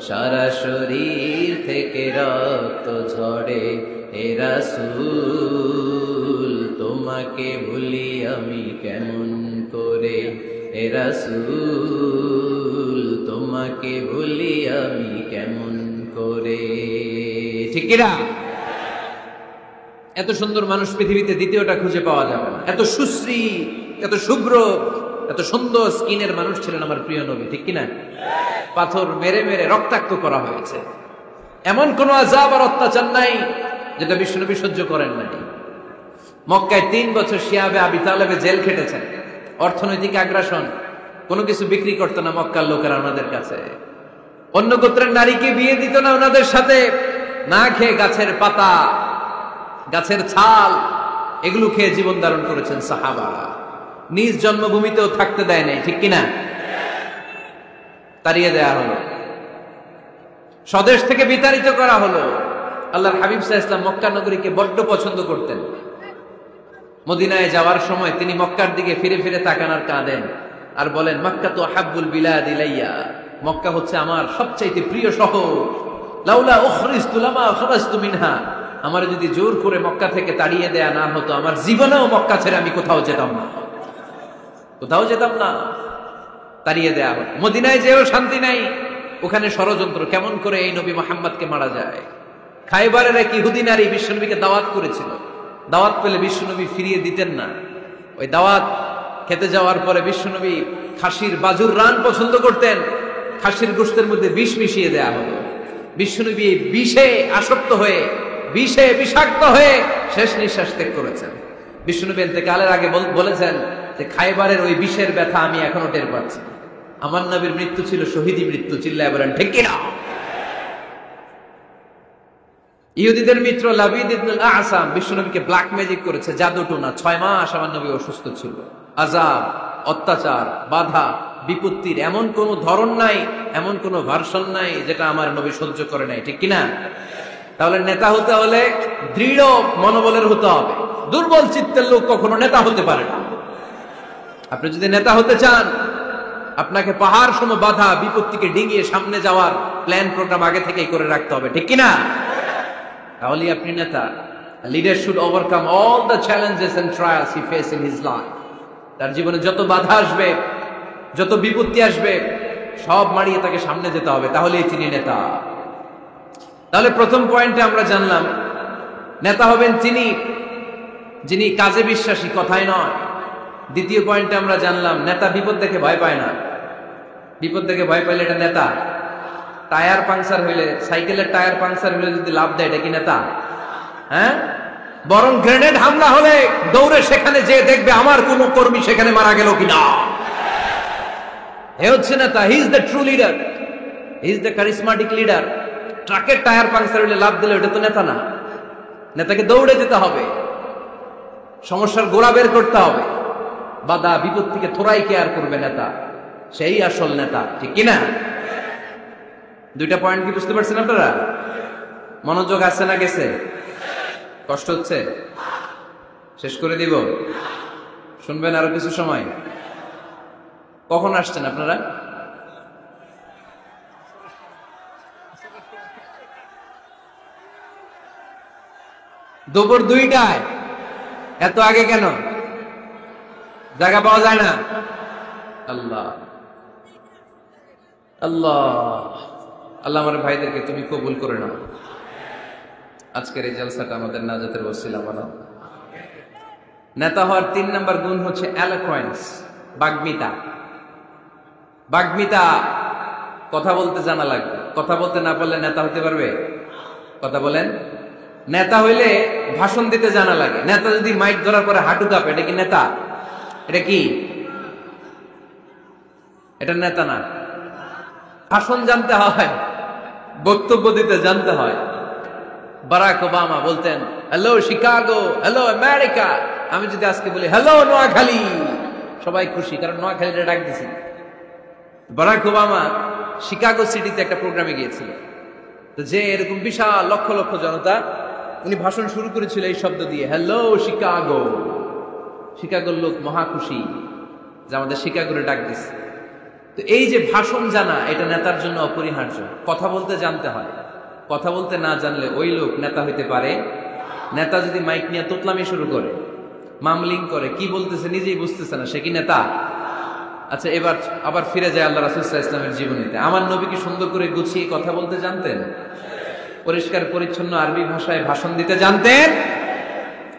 সারা শরীর থেকে রক্ত ঝরে। হে রাসূল তোমাকে ভুলি আমি কেমন করে, হে রাসূল তোমাকে ভুলি আমি কেমন করে। ঠিক কিনা? এত সুন্দর মানুষ পৃথিবীতে দ্বিতীয়টা খুঁজে পাওয়া যাবে না। এত সুশ্রী, এত শুভ্র, এত সুন্দর স্কিনের মানুষ ছিলেন আমার প্রিয় নবী, ঠিক কিনা? পাথর মেরে মেরে রক্তাক্ত করা হয়েছে, এমন কোন আযাব আর অত্যাচার নাই যেটা বিশ্বনবী সহ্য করেন নাই। মক্কায় 3 বছর শিয়াবে আবি তালেবে জেল খেটেছেন। অর্থনৈতিক আগ্রাসন, কোনো কিছু বিক্রি করতো না মক্কার লোকেরা ওনাদের কাছে। অন্য গোত্রের নারীকে বিয়ে দিত না ওনাদের সাথে। না খেয়ে গাছের পাতা, গাছের ছাল, এগুলো খেয়ে জীবন ধারণ করেছেন সাহাবারা। নিজ জন্মভূমিতেও থাকতে দেয় নাই, ঠিক কিনা? তাড়িয়ে দেয়া হলো, স্বদেশ থেকে বিতাড়িত করা হলো। আল্লাহর হাবিব সাল্লাল্লাহু আলাইহি ওয়াসাল্লাম মক্কা নগরীকে বড্ড পছন্দ করতেন। মদিনায় যাওয়ার সময় তিনি মক্কার দিকে ফিরে ফিরে তাকান আর কাঁদেন আর বলেন, মক্কা তো হাব্বুল বিলাদ ইলাইয়া, মক্কা হচ্ছে আমার সবচাইতে প্রিয় শহর। লাউলা উখরিজতু লামা খরাজতু মিনহা, আমার যদি জোর করে মক্কা থেকে তাড়িয়ে দেয়া না হতো, আমার জীবনেও মক্কা ছেড়ে আমি কোথাও যেতাম না, কোথাও যেতাম না। তাড়িয়ে দেয়া হলো। মদিনায় যেও শান্তি নাই, ওখানে ষড়যন্ত্র, কেমন করে এই নবী মুহাম্মদকে মারা যায়। খাইবারের এক ইহুদি নারী বিশ্বনবীকে দাওয়াত করেছিল। দাওয়াত পেলে বিশ্বনবী ফিরিয়ে দিতেন না। ওই দাওয়াত খেতে যাওয়ার পরে বিশ্বনবী খাসির বাজুর রান পছন্দ করতেন। খাসির গোশতের মধ্যে বিষ মিশিয়ে দেয়া হলো। বিশ্বনবী এই বিষে আসক্ত হয়ে, বিষে বিষাক্ত হয়ে শেষ নিঃশ্বাস ত্যাগ করেছেন। বিশ্বনবী ইন্তেকালের আগে বলেছেন যে খাইবারের ওই বিষের ব্যথা আমি এখনো টের পাচ্ছি। আমার নবীর মৃত্যু ছিল শহীদি মৃত্যু, চিল্লায় বলেন ঠিক কিনা? ইহুদিদের মিত্র লাবিদ ইবনুল আসাম বিশ্বনবীকে ব্ল্যাক ম্যাজিক করেছে, জাদু টোনা। 6 মাস আমার নবী অসুস্থ ছিল। আযাব, অত্যাচার, বাধা, বিপত্তির এমন কোন ধরন নাই, এমন কোন ভার্সন নাই যেটা আমার নবী সহ্য করে নাই, ঠিক কিনা? তাহলে নেতা হতে হলে দৃঢ় মনোবলের হতে হবে। দুর্বল চিত্তের লোক কখনো নেতা হতে পারে না। আপনি যদি নেতা হতে চান, আপনাকে পাহাড় সম বাধা বিপত্তিকে ডিঙিয়ে সামনে যাওয়ার প্ল্যান প্রোগ্রাম আগে থেকেই করে রাখতে হবে, ঠিক কিনা? তাহলে আপনি নেতা। Leader should overcome all the challenges and trials he face in his life. তার জীবনে যত বাধা আসবে, যত বিপত্তি আসবে, সব মারিয়ে তাকে সামনে যেতে হবে, তাহলেই তিনি নেতা। তাহলে প্রথম পয়েন্টে আমরা জানলাম নেতা হবেন তিনি যিনি কাজে বিশ্বাসী, কথায় নয়। দ্বিতীয় পয়েন্টে আমরা জানলাম নেতা বিপদ দেখে ভয় পায় না। বিপদ দেখে ভয় পাইলে এটা নেতা। টায়ার পাংচার হইলে, সাইকেলের টায়ার পাংচার হইলে যদি লাভ দেয়, এটা কি নেতা? হ্যাঁ, বরং গ্রেনেড হামলা হলে দৌড়ে সেখানে যে দেখবে আমার কোন কর্মী সেখানে মারা গেল কিনা। এ হচ্ছে নেতা। He is the true leader, he is the charismatic leader. ট্রাকের টায়ার পাংচার হইলে লাভ দিলে ওটা তো নেতা না। নেতাকে দৌড়ে যেতে হবে, সমস্যার গোড়া বের করতে হবে, বাধা বিপত্তিকে থোড়াই কেয়ার করবে নেতা। সেই আসল নেতা, ঠিক কিনা? দুইটা পয়েন্ট কি বুঝতে পারছেন আপনারা? মনোযোগ আছে না গেছে? কষ্ট হচ্ছে? শেষ করে দিব? শুনবেন আরো কিছু সময়? কখন আসছেন আপনারা? দুপুর 2টায়। এত আগে কেন? জায়গা পাওয়া যায় না? আল্লাহ আল্লাহ আল্লাহ আমার ভাইদেরকে তুমি কবুল করে নাও। আজকের এই জলসাটা আমাদের নাজাতের ওসিলা বানাও। নেতা হওয়ার 3 নম্বর গুণ হচ্ছে এলোকোয়েন্স, বাগ্মিতা। বাগ্মিতা, কথা বলতে জানা লাগবে। কথা বলতে না পারলে নেতা হতে পারবে? কথা বলেন। নেতা হইলে ভাষণ দিতে জানা লাগে। নেতা যদি মাইক ধরার পরে হাঁটু কাঁপে, এটা কি নেতা? এটা কি? এটা নেতা না। ভাষণ জানতে হয়, বক্তব্য দিতে জানতে হয়। বারাক ওবামা বলতেন হ্যালো শিকাগো, হ্যালো আমেরিকা। আমি যদি আজকে বলি হ্যালো নোয়াখালী, সবাই খুশি, কারণ নোয়াখালীটা ডাক দিছি। বারাক ওবামা শিকাগো সিটিতে একটা প্রোগ্রামে গিয়েছিল, তো যে এরকম বিশাল লক্ষ লক্ষ জনতা, উনি ভাষণ শুরু করেছিল এই শব্দ দিয়ে, হ্যালো শিকাগো। শিকাগোর লোক মহা খুশি যে আমাদের শিকাগোরে ডাক দিচ্ছে। তো এই যে ভাষণ জানা, এটা নেতার জন্য অপরিহার্য। কথা বলতে জানতে হয়। কথা বলতে না জানলে ওই লোক নেতা হইতে পারে। নেতা যদি মাইক নিয়ে তোতলামি শুরু করে, মামলিং করে, কি বলতেছে নিজেই বুঝতেছে না, সে কি নেতা? আচ্ছা, এবার আবার ফিরে যায় আল্লাহ রাসূল সাল্লাল্লাহু আলাইহি ওয়াসাল্লামের জীবনীতে। আমার নবী কি সুন্দর করে গুছিয়ে কথা বলতে জানতেন? পরিষ্কার পরিচ্ছন্ন আরবি ভাষায় ভাষণ দিতে জানতেন।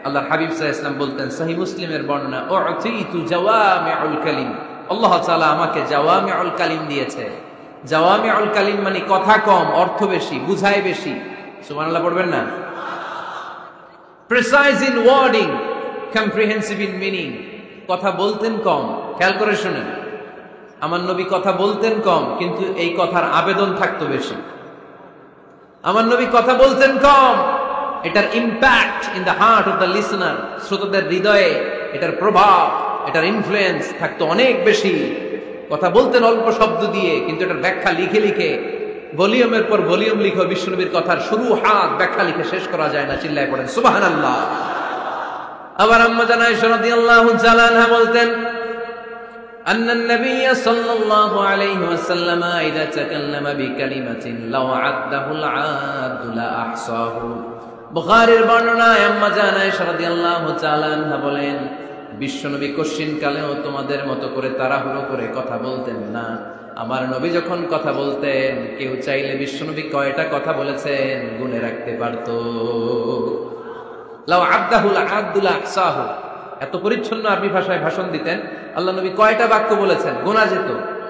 আল্লাহর হাবিব সাল্লাল্লাহু আলাইহি ওয়াসাল্লাম বলতেন, সহিহ মুসলিমের বর্ণনা, উতিতু জাওয়ামিউল কালিম। আল্লাহ তাআলা আমাকে জাওয়ামিউল কালিম দিয়েছে। জাওয়ামিউল কালিম মানে কথা কম, অর্থ বেশি, বুঝায় বেশি। সুবহানাল্লাহ পড়বেন না? Precise in wording, comprehensive in meaning. কথা বলতেন কম, খেয়াল করে শুনেন। আমার নবী কথা বলতেন কম, কিন্তু এই কথার আবেদন থাকতো বেশি। আমার নবী কথা বলতেন কম, এটার impact in the heart of the listener, শ্রোতাদের হৃদয়ে এটার প্রভাব, এটার ইনফ্লুয়েন্স থাকতো অনেক বেশি। কথা বলতেন অল্প শব্দ দিয়ে, কিন্তু এটার ব্যাখ্যা লিখে লিখে, ভলিউমের পর ভলিউম লিখে বিশ্বনবীর কথার শুরু হাত ব্যাখ্যা লিখে শেষ করা যায় না। চিল্লায় পড়েন সুবহানাল্লাহ। আবার আম্মা জান আয়েশা রাদিয়াল্লাহু তাআলা আনহা বলতেন, আন্নান নবী সাল্লাল্লাহু আলাইহি ওয়াসাল্লাম ইযা তাকাল্লামা বিকালিমাতিন লাউ আদ্দাহুল আদু লা আহসাহু। বুখারীর বর্ণনায় আম্মা জান আয়েশা রাদিয়াল্লাহু তাআলা আনহা বলেন, বিশ্বনবী কশিন কালেও তোমাদের মতো করে তাড়াহুড়ো করে কথা বলতেন না। আমার নবী যখন কথা বলতেন, কেউ চাইলে বিশ্বনবী কয়টা কথা বলেছেন গুনে রাখতে পারত। লাউ আদ্দাহুল আদু লা আহসাহু। এত পরিচ্ছন্ন আরবি ভাষায় ভাষণ দিতেন। আল্লাহ নবী কয়টা বাক্য বলেছেন গোনা যেত,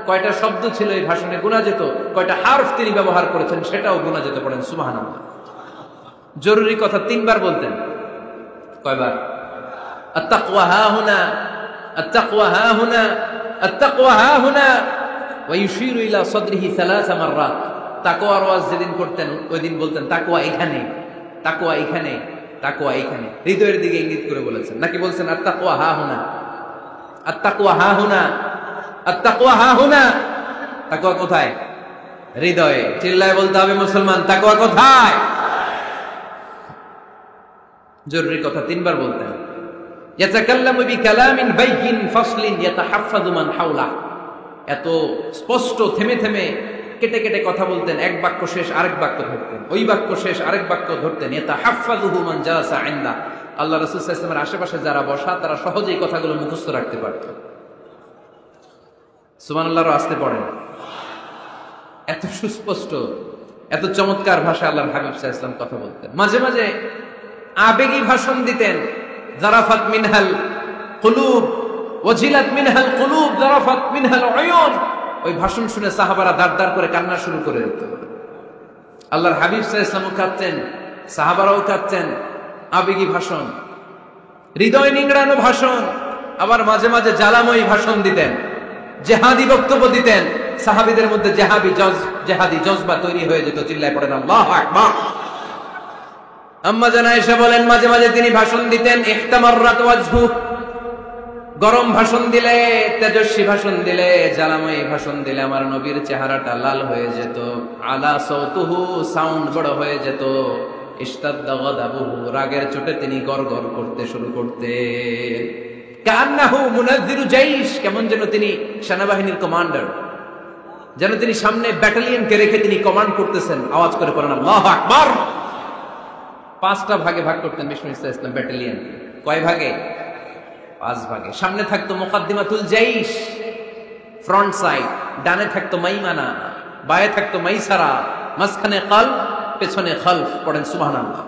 কয়টা শব্দ ছিল এই ভাষণে গোনা যেত, কয়টা হারফ তিনি ব্যবহার করেছেন সেটাও গোনা যেত। পড়েন সুবহানাল্লাহ। জরুরি কথা 3 বার বলতেন। কয়বার? আত-তাকওয়া হাহুনা, আত-তাকওয়া হাহুনা, আত-তাকওয়া হাহুনা, ওয়া ইউশিরু ইলা সাদরিহি 3 মাররাত। তাকওয়ার ওয়াজ যেদিন করতেন ওই দিন বলতেন তাকওয়া এখানে, তাকওয়া এখানে, তাকওয়া এখানে। হৃদয়ের দিকে ইঙ্গিত করে বলেছেন, নাকি বলছেন আত-তাকওয়া হাহুনা, আত-তাকওয়া হাহুনা, আত-তাকওয়া হাহুনা। তাকওয়া কোথায়? হৃদয়ে। চিল্লায় বলতে হবে মুসলমান, তাকওয়া কোথায়? জরুরি কথা 3 বার বলতেন। ইয়াতাকাল্লামু বিকালামিন বাইয়িন ফাসলিন ইয়াতাহাফফাযু মান হাওলা। এত স্পষ্ট, থেমে থেমে, কেটে কেটে কথা বলতেন। এক বাক্য শেষ আরেক বাক্য ধরতেন, ওই বাক্য শেষ আরেক বাক্য ধরতেন। ইয়াতাহাফফাযুহু মান জালাসা ইনদা। আল্লাহ রাসূল সাল্লাল্লাহু আলাইহি ওয়াসাল্লামের আশেপাশে যারা বসা, তারা সহজেই কথাগুলো মুখস্থ রাখতে পারত। সুবহানাল্লাহর আস্তে পড়েন। এত সুস্পষ্ট, এত চমৎকার ভাষা আল্লাহর হাবিব সাল্লাল্লাহু আলাইহি ওয়াসাল্লাম কথা বলতেন। মাঝে মাঝে আবেগী ভাষণ দিতেন। জারাফাত মিনহাল কুলুব ওয়াজিলাত মিনহাল কুলুব জারাফাত মিনহাল উয়ুন। ওই ভাষণ শুনে সাহাবারা দাঁড় করে কান্না শুরু করে দিত। আল্লাহর হাবিব সাল্লাল্লাহু আলাইহি ওয়াসাল্লাম কাঁদতেন, সাহাবারাও কাঁদতেন। আবেগী ভাষণ, হৃদয় নিংড়ানো ভাষণ। আবার মাঝে মাঝে জ্বালাময়ী ভাষণ দিতেন, জেহাদি বক্তব্য দিতেন। সাহাবীদের মধ্যে জেহাদি জজবা তৈরি হয়ে যেত। চিল্লায় পড়েন আল্লাহু আকবার। আম্মা জান আয়েশা বলেন, মাঝে মাঝে তিনি ভাষণ দিতেন, ইহতামাররাত ওয়াজহু, গরম ভাষণ দিলে, তেজস্বী ভাষণ দিলে, জ্বালাময়ী ভাষণ দিলে আমার নবীর চেহারাটা লাল হয়ে যেত। আলা সাউতুহু, সাউন্ড বড় হয়ে যেত। ইশতাদ্দা গাদাবুহু, রাগের চোটে তিনি গড়গড় করতে শুরু করতেন। কান্নাহু মুনাজ্জিরু জাইশ, কেমন যেন তিনি সেনাবাহিনীর কমান্ডার, যেন তিনি সামনে ব্যাটালিয়নকে রেখে তিনি কমান্ড করতেছেন। আওয়াজ করে পড়েন আল্লাহু আকবার। 5টা ভাগে ভাগ করতেন বিষ্ণু ইসলাম ব্যাটালিয়ন। কয় ভাগে? 5 ভাগে। সামনে থাকতো মুকাদ্দিমাতুল জাইশ, ফ্রন্ট সাইড। ডানে থাকতো মাইমানা, বায়ে থাকতো মাইসারা, মাঝখানে কলব, পেছনে খালফ। পড়েন সুবহানাল্লাহ।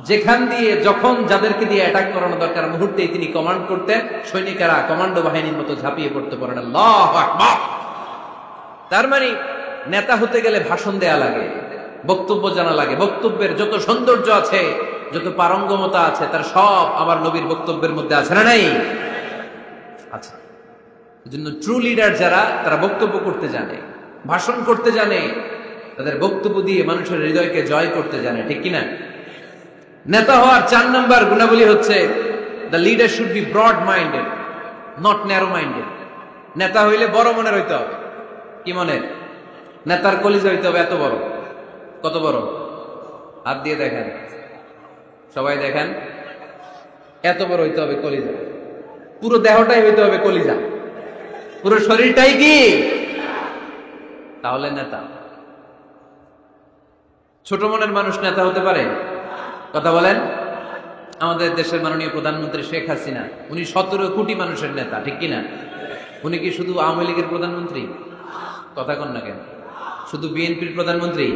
যেখান দিয়ে যখন যাদেরকে দিয়ে অ্যাটাক করানো দরকার মুহূর্তেই তিনি কমান্ড করতেন। সৈনিকেরা কমান্ডো বাহিনীর মতো ঝাঁপিয়ে পড়তে পারেন আল্লাহু আকবার। তার মানে নেতা হতে গেলে ভাষণ দেয়া লাগে, বক্তব্য জানা লাগে। বক্তব্যের যত সৌন্দর্য আছে, যত পারঙ্গমতা আছে, তার সব আমার নবীর বক্তব্যের মধ্যে আছে না নাই? আচ্ছা, এজন্য ট্রু লিডার যারা, তারা বক্তব্য করতে জানে, ভাষণ করতে জানে, তাদের বক্তব্য দিয়ে মানুষের হৃদয়কে জয় করতে জানে, ঠিক কিনা? নেতা হওয়ার 4 নম্বর গুণাবলী হচ্ছে the leader should be broad minded, not narrow minded. নেতা হইলে বড় মনের হইতে হবে। কি মনের? নেতার কলিজা হইতে হবে এত বড়। কত বড়? হাত দিয়ে দেখেন, সবাই দেখেন, এত বড় হইতে হবে কলিজা। পুরো দেহটাই হইতে হবে কলিজা, পুরো শরীরটাই কি? তাহলে নেতা। ছোট মনের মানুষ নেতা হতে পারে? কথা বলেন। আমাদের দেশের মাননীয় প্রধানমন্ত্রী শেখ হাসিনা, উনি 17 কোটি মানুষের নেতা, ঠিক কিনা? উনি কি শুধু আওয়ামী লীগের প্রধানমন্ত্রী? কথা কন না কেন? শুধু বিএনপির প্রধানমন্ত্রী?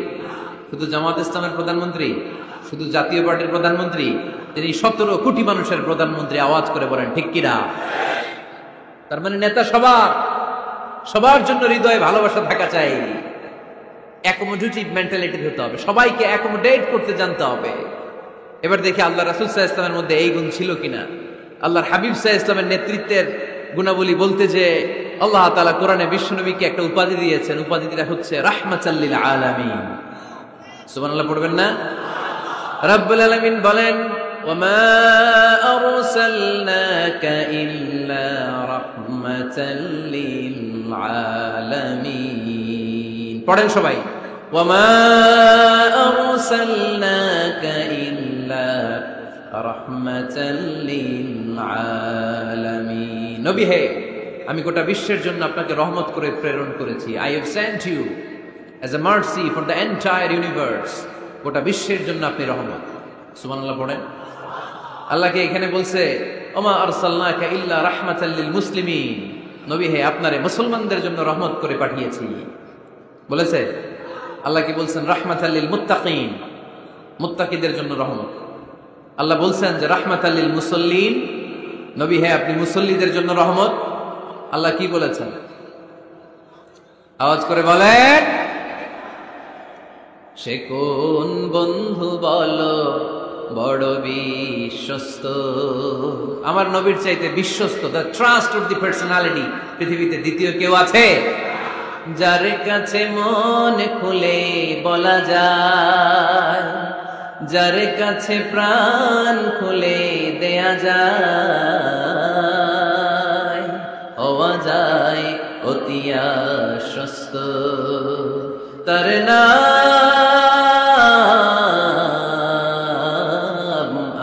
শুধু জামাত ইসলামের প্রধানমন্ত্রী? শুধু জাতীয় পার্টির প্রধানমন্ত্রী? তিনি 17 কোটি মানুষের প্রধানমন্ত্রী। আওয়াজ করে বলেন ঠিক কিনা? তার মানে নেতা সবার জন্য হৃদয়ে ভালোবাসা থাকা চাই। অ্যাকোমোডেটিভ মেন্টালিটির হতে হবে, সবাইকে অ্যাকোমোডেট করতে জানতে হবে। এবার দেখি আল্লাহ রাসূল সাল্লাল্লাহু আলাইহি ওয়াসাল্লামের মধ্যে এই গুণ ছিল কিনা। আল্লাহর হাবিব সাল্লাল্লাহু আলাইহি ওয়াসাল্লামের নেতৃত্বের গুণাবলী বলতে যে আল্লাহ তাআলা কোরআনে বিশ্বনবীকে একটা উপাধি দিয়েছেন। উপাধিটা হচ্ছে রাহমাতাল লিল আলামিন। সুবহানাল্লাহ পড়বেন না? রব্বুল আলামিন বলেন ওয়ামা আরসালনাকা ইল্লা রাহমাতাল লিল আলামিন। পড়েন সবাই, ওয়ামা আরসালনাকা ইল্লা রাহমাতাল লিল আলামিন। নবী হে, আমি গোটা বিশ্বের জন্য আপনাকে রহমত করে প্রেরণ করেছি। I have sent you as a mercy for the entire universe. গোটা বিশ্বের জন্য আপনি রহমত। সুবহানাল্লাহ পড়েন। আল্লাহকে এখানে বলছে ওমা আরসালনাকা ইল্লা রাহমাতাল লিল মুসলিমিন। নবী হে, আপনারে মুসলমানদের জন্য রহমত করে পাঠিয়েছি বলেছে। আল্লাহ কি বলছেন? রাহমাতাল লিল মুত্তাকিন, মুত্তাকিদের জন্য রহমত। আল্লাহ বলছেন যে রাহমাতাল লিল মুসাল্লিন, নবী হে আপনি মুসল্লিদের জন্য রহমত। আল্লাহ কি বলেছেন? আওয়াজ করে বলেন। সে কোন বন্ধু বলো বড় বিশ্বস্ত? আমার নবীর চাইতে বিশ্বস্ত, দ্য ট্রাস্টওয়ার্দি পার্সোনালিটি পৃথিবীতে দ্বিতীয় কেউ আছে? যার কাছে মন খুলে বলা যায়, যার কাছে প্রাণ খুলে দেয়া যায়, হওয়া যায় অতি আশ্বস্ত। তার নাম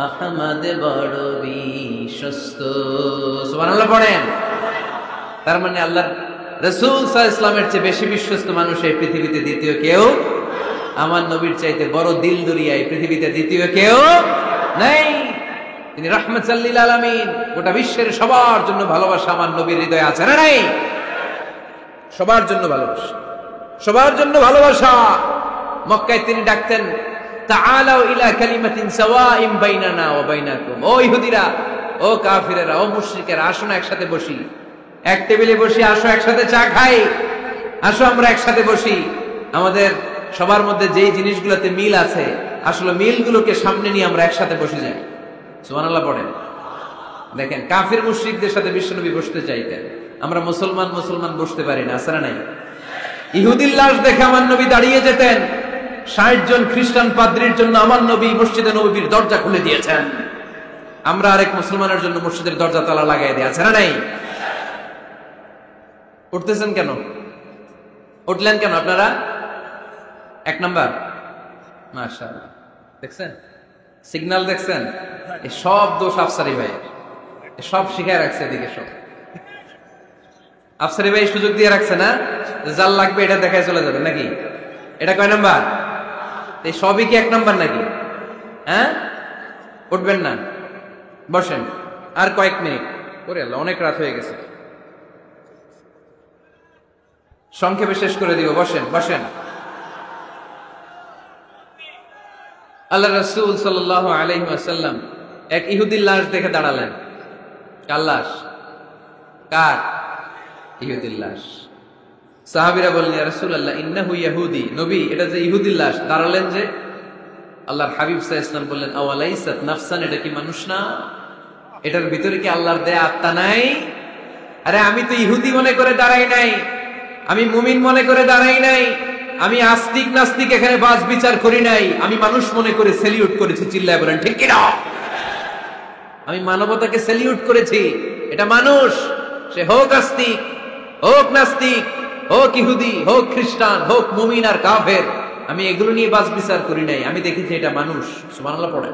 আহমদ বড় বিশ্বস্ত। সুবহানাল্লাহ পড়েন। তার মানে আল্লাহর রাসূল সাল্লাল্লাহু আলাইহি ওয়াসাল্লামের চেয়ে বেশি বিশ্বস্ত মানুষ এই পৃথিবীতে দ্বিতীয় কেউ, আমার নবীর চাইতে বড় দিল দরিয়া এই পৃথিবীতে দ্বিতীয় কেউ নেই। তিনি রাহমাতাল লিল আলামিন। গোটা বিশ্বের সবার জন্য ভালোবাসা আমার নবীর হৃদয়ে আছে না নাই? সবার জন্য ভালোবাসা, সবার জন্য ভালোবাসা। মক্কায় তিনি ডাকতেন তাআলাউ ইলা কালিমাতিন সাওয়াইন বাইনানা ওয়া বাইনাকুম। ও ইহুদিরা, ও কাফিরেরা, ও মুশরিকেরা, আসো না একসাথে বসি, এক টেবিলে বসি, আসো একসাথে চা খাই, আসো আমরা একসাথে বসি। আমাদের সবার মধ্যে যেই জিনিসগুলোতে মিল আছে, আসলে মিলগুলোকে সামনে নিয়ে আমরা একসাথে বসে যাই। সুবহানাল্লাহ পড়েন। দেখেন, কাফির মুশরিকদের সাথে বিশ্বনবী বসতে চাইতেন, আমরা মুসলমান বসতে পারি না, আছে না নাই? ইহুদির লাশ দেখে আমার নবী দাঁড়িয়ে যেতেন। 60 জন খ্রিস্টান পাদ্রীর জন্য আমার নবী মসজিদে নববীর দরজা খুলে দিয়েছেন। আমরা আরেক মুসলমানের জন্য মসজিদের দরজা তালা লাগাই দিয়ে আছে না নাই? উঠতেছেন কেন? উঠলেন কেন আপনারা? 1 নাম্বার, মাশাআল্লাহ, দেখছেন সিগন্যাল, দেখছেন? এই সব দোষ আফসারি ভাই, সব শিখায় রাখছে এদিকে সব। আফসারি ভাই সুযোগ দিয়ে রাখছে না, জাল লাগবে এটা দেখায় চলে যাবে নাকি? এটা কয় নাম্বার? এই সবই কি 1 নাম্বার নাকি? হ্যাঁ, উঠবেন না, বসেন আর কয়েক মিনিট করে, আল্লাহ অনেক রাত হয়ে গেছে, সংক্ষেপে শেষ করে দিব। বসেন বসেন। আল্লাহ রাসূল সাল্লাল্লাহু আলাইহি ওয়াসাল্লাম এক ইহুদির লাশ দেখে দাঁড়ালেন। কার লাশ? কার? ইহুদির লাশ। সাহাবীরা বললেন, ইয়া রাসূলুল্লাহ ইন্নাহু ইয়াহুদি, নবী এটা যে ইহুদির লাশ। দাঁড়ালেন যে, আল্লাহর হাবিব সাল্লাল্লাহু আলাইহি ওয়াসাল্লাম বললেন, আওয়ালাইসাত নাফসান, এটা কি মানুষ না? এটার ভিতরে কি আল্লাহর দেয়া আত্মা নাই? আরে আমি তো ইহুদি মনে করে দাঁড়াই নাই, আমি মুমিন মনে করে দাঁড়াই নাই, আমি আস্তিক নাস্তিক এখানে বাস বিচার করি নাই, আমি মানুষ মনে করে সেলিউট করেছি। চিল্লায় বলেন ঠিক কিনা? আমি মানবতাকে সেলিউট করেছি। এটা মানুষ, সে হোক আস্তিক, হোক নাস্তিক, হোক ইহুদি, হোক খ্রিস্টান, হোক মুমিন আর কাফের, আমি এগুলো নিয়ে বাস বিচার করি নাই। আমি দেখেছি এটা মানুষ। সুবহানাল্লাহ পড়ে।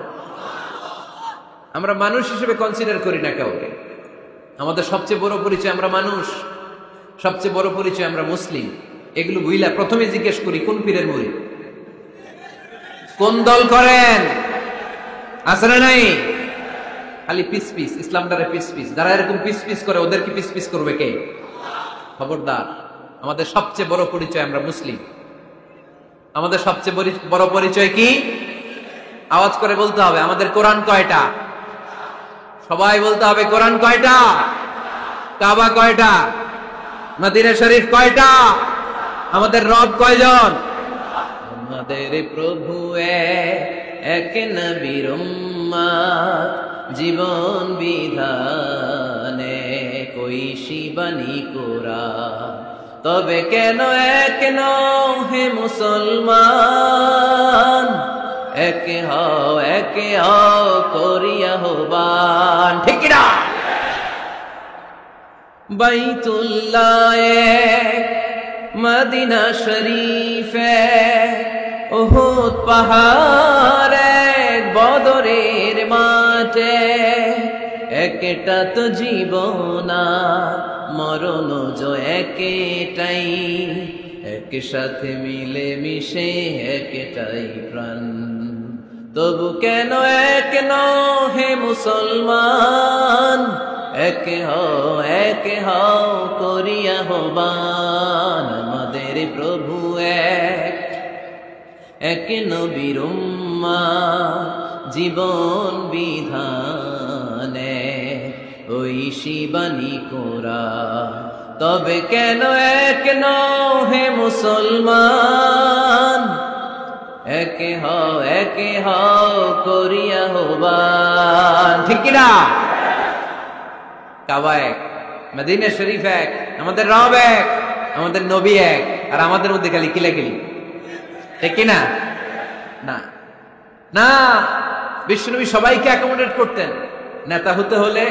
আমরা মানুষ হিসেবে কনসিডার করি না কাউকে। আমাদের সবচেয়ে বড় পরিচয় আমরা মানুষ, সবচেয়ে বড় পরিচয় আমরা মুসলিম। এগুলো বুঝলা প্রথমে জিজ্ঞেস করি কোন পীরের মুরিদ, কোন দল করেন, আছে না নাই? খালি পিস পিস, ইসলামটারে পিস পিস। যারা এরকম পিস পিস করে ওদেরকে পিস পিস করবে কে? খবরদার। আমাদের সবচেয়ে বড় পরিচয় আমরা মুসলিম। আমাদের সবচেয়ে বড় পরিচয় কি? আওয়াজ করে বলতে হবে, আমাদের কোরআন কয়টা? সবাই বলতে হবে কোরআন কয়টা? কাবা কয়টা? মদিনা শরীফ কয়টা? আমাদের রব কয়জন? আমাদের প্রভু এক নবীর উম্মত, জীবন বিধানে কইসি বাণী কোরআন। তবে কেন এক নও হে মুসলমান, একে হও করিয়া হবান। ঠিক না? বাইতুল্লাহ এক, মদিনা শরীফ এক, উহুদ পাহাড় এক, বদরের মাঠে একটা তো জীবন মরণ যে একটাই, একসাথে মিলে মিশে একটাই প্রাণ। তবু কেন এক নও হে মুসলমান, একে হও করিয়া হবান। আমাদের প্রভু এক নবীর উম্মত, জীবন বিধানে ওই শিবানী কোরআন। তবে কেন এক নও হে মুসলমান, একে হও করিয়া হবান। ঠিক কিনা? কাবা এক, মদিনা শরীফ এক, আমাদের রব এক, আমাদের নবী এক, আর আমাদের মধ্যে খালি কিলাকিলি। ঠিক কিনা? না না, বিশ্বনবী সবাইকে অ্যাকোমোডেট করতেন। নেতা হতে হলে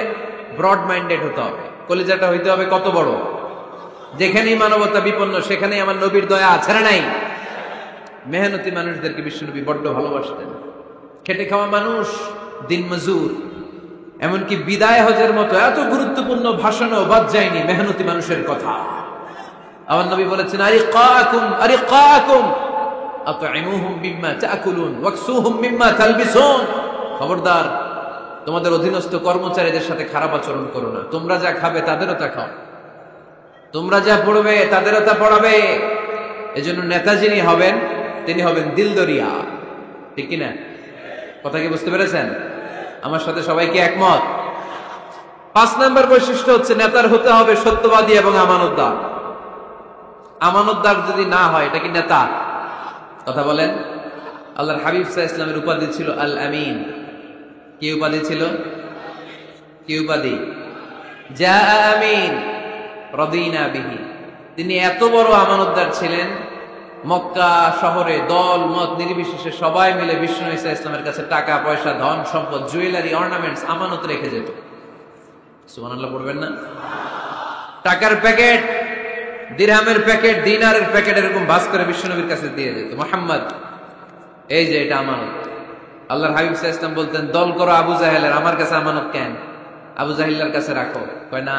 ব্রড মাইন্ডেড হতে হবে, কলিজাটা হইতে হবে কত বড়। যেখানেই মানবতা বিপন্ন সেখানেই আমার নবীর দয়া আছে না নাই? মেহনতি মানুষদেরকে বিশ্বনবী বড্ড ভালোবাসতেন। খেটে খাওয়া মানুষ, দিন মজুর, এমনকি বিদায় হজের মতো এত গুরুত্বপূর্ণ ভাষণও বাদ যায়নি মেহনতি মানুষের কথা। আমার নবী বলেছেন, আরিকাকুম আতইমুহুম মিম্মা তাকুলুন ওয়াকসুহুম মিম্মা তালবিসুন। খবরদার, তোমাদের অধীনস্থ কর্মচারীদের সাথে খারাপ আচরণ করো না। তোমরা যা খাবে তাদেরও তা খাও, তোমরা যা পড়বে তাদেরও তা পড়াবে। এজন্য নেতা যিনি হবেন তিনি হবেন দিলদরিয়া। ঠিক কিনা? কথা কি বুঝতে পেরেছেন? আমার সাথে সবাই কি একমত? 5 নম্বর বৈশিষ্ট্য হচ্ছে নেতার হতে হবে সত্যবাদী এবং আমানতদার। আমানতদার যদি না হয় এটা কি নেতা? কথা বলেন। আল্লাহর হাবিব সাল্লাল্লাহু আলাইহি ওয়াসাল্লামের উপাধি ছিল আল আমিন। কি উপাধি ছিল? কি উপাধি? জা আমিন রাদিনা বিহি। তিনি এত বড় আমানতদার ছিলেন, মক্কা শহরে দল মত নির্বিশেষে সবাই মিলে বিষ্ণু ঈসা ইসলামের কাছে টাকা পয়সা ধন সম্পদ জুয়েলারি অর্নামেন্টস আমানত রেখে যেত। সুবহানাল্লাহ পড়বেন না? টাকার প্যাকেট, দিরহামের প্যাকেট, দিনারের প্যাকেট এরকম ভাঁজ করে বিশ্বনবীর কাছে দিয়ে যেত। মুহাম্মদ, এই যে এটা আমানত। আল্লাহর হাবিব সাল্লাল্লাহু আলাইহি ওয়াসাল্লাম বলতেন, দল করো আবু জাহেলের, আমার কাছে আমানত কেন? আবু জাহিল্লার কাছে রাখো। কয় না,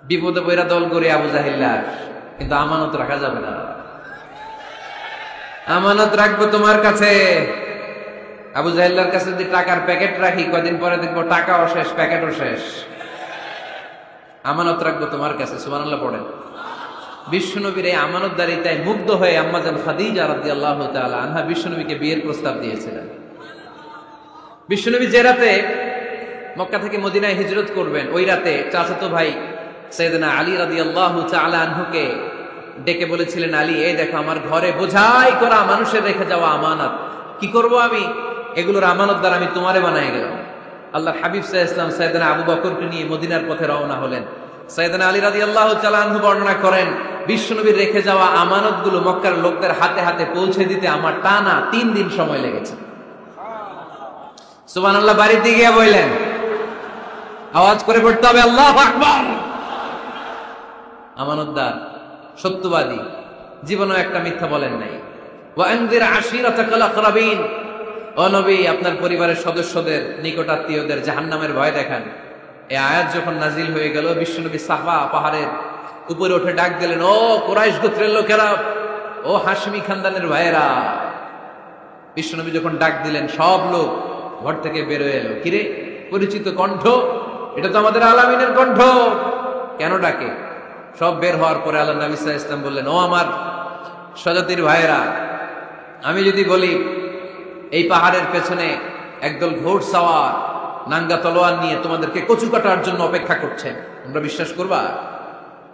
বিপদে পড়া দল করে আবু জাহিল্লার, কিন্তু আমানত রাখা যাবে না। আমানত রাখবো তোমার কাছে। আবু জাহিল্লার কাছে যদি টাকার প্যাকেট রাখি, কয়দিন পরে দেখবো টাকাও শেষ, প্যাকেটও শেষ। আমানত রাখবো তোমার কাছে। সুবহানাল্লাহ পড়েন। বিশ্বনবীর এই আমানতদারিতায় মুগ্ধ হয়ে আম্মা জান খাদিজা রাদিয়াল্লাহু তাআলা আনহা বিশ্বনবীকে বিয়ের প্রস্তাব দিয়েছিলেন। বিশ্বনবী যে রাতে মক্কা থেকে মদিনায় হিজরত করবেন, ওই রাতে চাচাতো ভাই সাইয়েদনা আলী রাদিয়াল্লাহু তাআলা আনহুকে ডেকে বলেছিলেন, আলী, এই দেখো আমার ঘরে বোঝাই করা মানুষের রেখে যাওয়া আমানত, কি করব আমি? এগুলোর আমানতদার আমি তোমারে বানায় গেলাম। আল্লাহর হাবিব সাল্লাল্লাহু আলাইহি ওয়াসাল্লাম সাইয়েদনা আবু বকরকে নিয়ে মদিনার পথে রওনা হলেন। সাইয়েদনা আলী রাদিয়াল্লাহু তাআলা আনহু বর্ণনা করেন, বিশ্বনবীর রেখে যাওয়া আমানতগুলো মক্কার লোকদের হাতে হাতে পৌঁছে দিতে আমার টানা 3 দিন সময় লেগেছে। সুবহানাল্লাহ। বাড়িতে গিয়ে বললেন, আওয়াজ করে পড়তে হবে আল্লাহু আকবার। আমানতদার, সত্যবাদী, জীবনে একটা মিথ্যা বলেন নাই। ওয়া আনজির আশিরাতাকাল আকরাবিন, ও নবী, আপনার পরিবারের সদস্যদের, নিকটাত্মীয়দের জাহান্নামের ভয় দেখান। এই আয়াত যখন নাজিল হয়ে গেল, বিশ্বনবী সাফা পাহাড়ের উপরে উঠে ডাক দিলেন, ও কুরাইশ গোত্রের লোকেরা, ও হাশমি খানদানের ভাইয়েরা। বিশ্বনবী যখন ডাক দিলেন, সব লোক ঘর থেকে বের হয়ে এলো। কিরে, পরিচিত কণ্ঠ, এটা তো আমাদের আলামিনের কণ্ঠ, কেন ডাকে? সব বের হওয়ার পরে আল্লাহ নবী সাল্লাল্লাহু আলাইহি ওয়াসাল্লাম বললেন, ও আমার স্বজাতির ভাইয়েরা, আমি যদি বলি এই পাহাড়ের পেছনে একদল ঘোড়সাওয়ার নাঙ্গা তলোয়ার নিয়ে তোমাদেরকে কচু কাটার জন্য অপেক্ষা করছে, তোমরা বিশ্বাস করবা?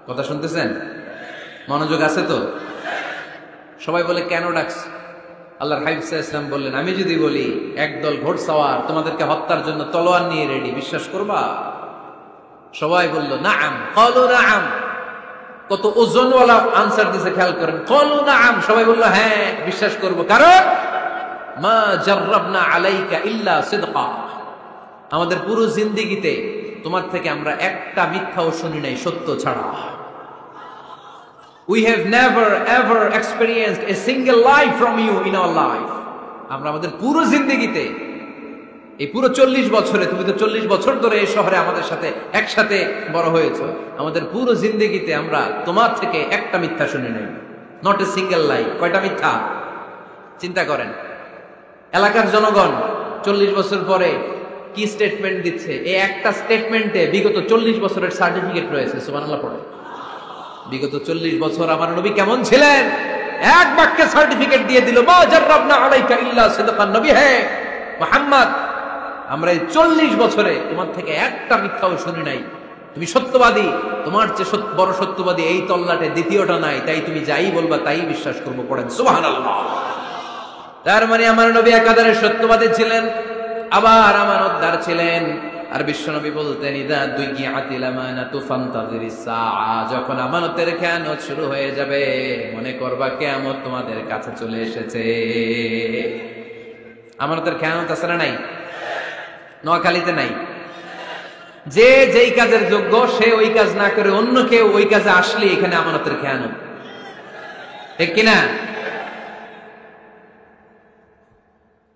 কথা শুনতেছেন? মনোযোগ আছে তো? সবাই বলে, কেন ডাকছ? আল্লাহর হাবিব সাল্লাল্লাহু আলাইহি ওয়াসাল্লাম বললেন, আমি যদি বলি একদল ঘোড়সাওয়ার তোমাদেরকে হত্যার জন্য তলোয়ার নিয়ে রেডি, বিশ্বাস করবা? সবাই বলল, নাআম। ক্বালু নাআম। কত ওজনওয়ালা আনসার দিছে, খেয়াল করেন। ক্বালু নাআম, সবাই বলল, হ্যাঁ বিশ্বাস করব। কারণ মা জাররাবনা আলাইকা ইল্লা সিদকা, আমাদের পুরো জিন্দেগিতে তোমার থেকে আমরা একটা মিথ্যাও শুনি নাই, সত্য ছাড়া। We have never ever experienced a single lie from you in our life. আমরা আমাদের পুরো জিন্দেগিতে, এই পুরো 40 বছরে, তুমি তো 40 বছর ধরে এই শহরে আমাদের সাথে একসাথে বড় হয়েছো, আমাদের পুরো জিন্দেগিতে আমরা তোমার থেকে একটা মিথ্যা শুনি নাই। নট এ সিঙ্গেল লাই। কয়টা মিথ্যা? চিন্তা করেন। এলাকার জনগণ 40 বছর পরে কি স্টেটমেন্ট দিচ্ছে? এই একটা স্টেটমেন্টে বিগত 40 বছরের সার্টিফিকেট রয়েছে। সুবহানাল্লাহ পড়ে। বিগত 40 বছর আমার নবী কেমন ছিলেন, এক বাক্যে সার্টিফিকেট দিয়ে দিল, মা জাররাবনা আলাইকা ইল্লা সিদকান। নবী হে মুহাম্মদ, আমরা এই 40 বছরে তোমার থেকে একটা মিথ্যাও শুনি নাই, তুমি সত্যবাদী, তোমার চেয়ে বড় সত্যবাদী এই তল্লাটে দ্বিতীয়টা নাই, তাই তুমি যাই বলবা তাই বিশ্বাস করবো। পড়েন সুবহানাল্লাহ। তার মানে আমার নবী একাধারে সত্যবাদী ছিলেন, আবার আমানতদার ছিলেন। আর বিশ্বনবী বলতেন, ইদা দুইয়াতিল আমানাতু ফান্তাযিরিস সাআ, যখন আমানতের খেয়ানত শুরু হয়ে যাবে, মনে করবা কিয়ামত তোমাদের কাছে চলে এসেছে। আমানতের খেয়ানত আছে না নাই? নোয়াখালীতে নাই? যে যেই কাজের যোগ্য সে ওই কাজ না করে অন্য কেউ ওই কাজে আসলে এখানে আমানতের খেয়ানত, ঠিক কিনা?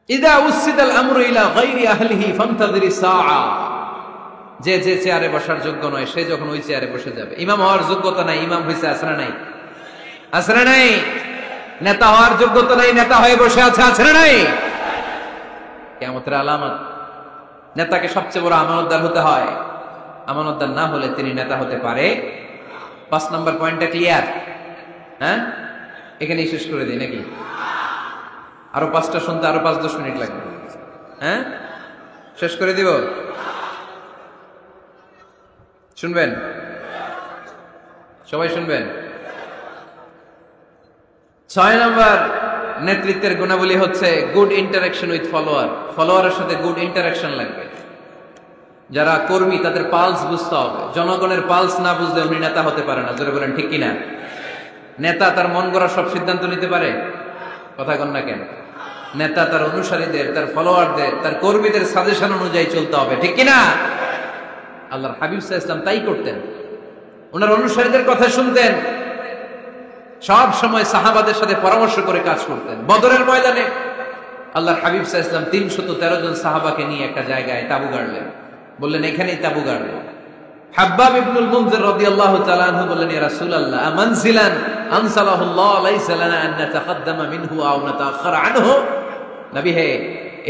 ইদা উসিদাল আমরু ইলা গায়রি আহলিহি ফান্তাযিরিস সাআ, যে যে চেয়ারে বসার যোগ্য নয় সে যখন ওই চেয়ারে বসে যাবে। ইমাম হওয়ার যোগ্যতা নাই, ইমাম হইছে, আছে না নাই? আছে না নাই? নেতা হওয়ার যোগ্যতা নাই, নেতা হয়ে বসে আছে, আছে না নাই? কিয়ামতের আলামত। নেতাকে সবচেয়ে বড় আমানতদার হতে হয়, আমানতদার না হলে তিনি নেতা হতে পারে। 5 নম্বর পয়েন্টটা ক্লিয়ার? হ্যাঁ, এখানেই শেষ করে দিই নাকি? আরো 5টা শুনতে আরো 5-10 মিনিট লাগবে। হ্যাঁ, শেষ করে দিব? শুনবেন? সবাই শুনবেন? 6 নম্বর নেতৃত্বের গুণাবলী হচ্ছে গুড ইন্টারাকশন উইথ ফলোয়ার। ফলোয়ারের সাথে গুড ইন্টারাকশন লাগবে। যারা কর্মী তাদের পালস বুঝতে হবে। জনগণের পালস না বুঝলে উনি নেতা হতে পারে না। জোরে বলেন ঠিক কিনা? নেতা তার মন গড়া সব সিদ্ধান্ত নিতে পারে? কথা কন না কেন? নেতা তার অনুসারীদের, তার ফলোয়ারদের, তার কর্মীদের সাজেশন অনুযায়ী চলতে হবে, ঠিক কিনা? আল্লাহর হাবিব সাল্লাল্লাহু আলাইহি ওয়াসাল্লাম তাই করতেন। ওনার অনুসারীদের কথা শুনতেন, সব সময় সাহাবাদের সাথে পরামর্শ করে কাজ করতেন। বদরের ময়দানে আল্লাহর হাবিব সাল্লাল্লাহু আলাইহি ওয়াসাল্লাম 313 জন সাহাবাকে নিয়ে একটা জায়গায় তাঁবু গাড়লেন, বললেন এখানেই তাঁবু গাড়ব। হাব্বাব ইবনুল মুনজির রাদিয়াল্লাহু তাআলা আনহু বললেন, ইয়া রাসূলুল্লাহ, আমানজিলান আনসালাহুল্লাহ লাইসা লানা আন নাতাকাদ্দামা মিনহু আও নাতাআখারা আনহু। নবী হে,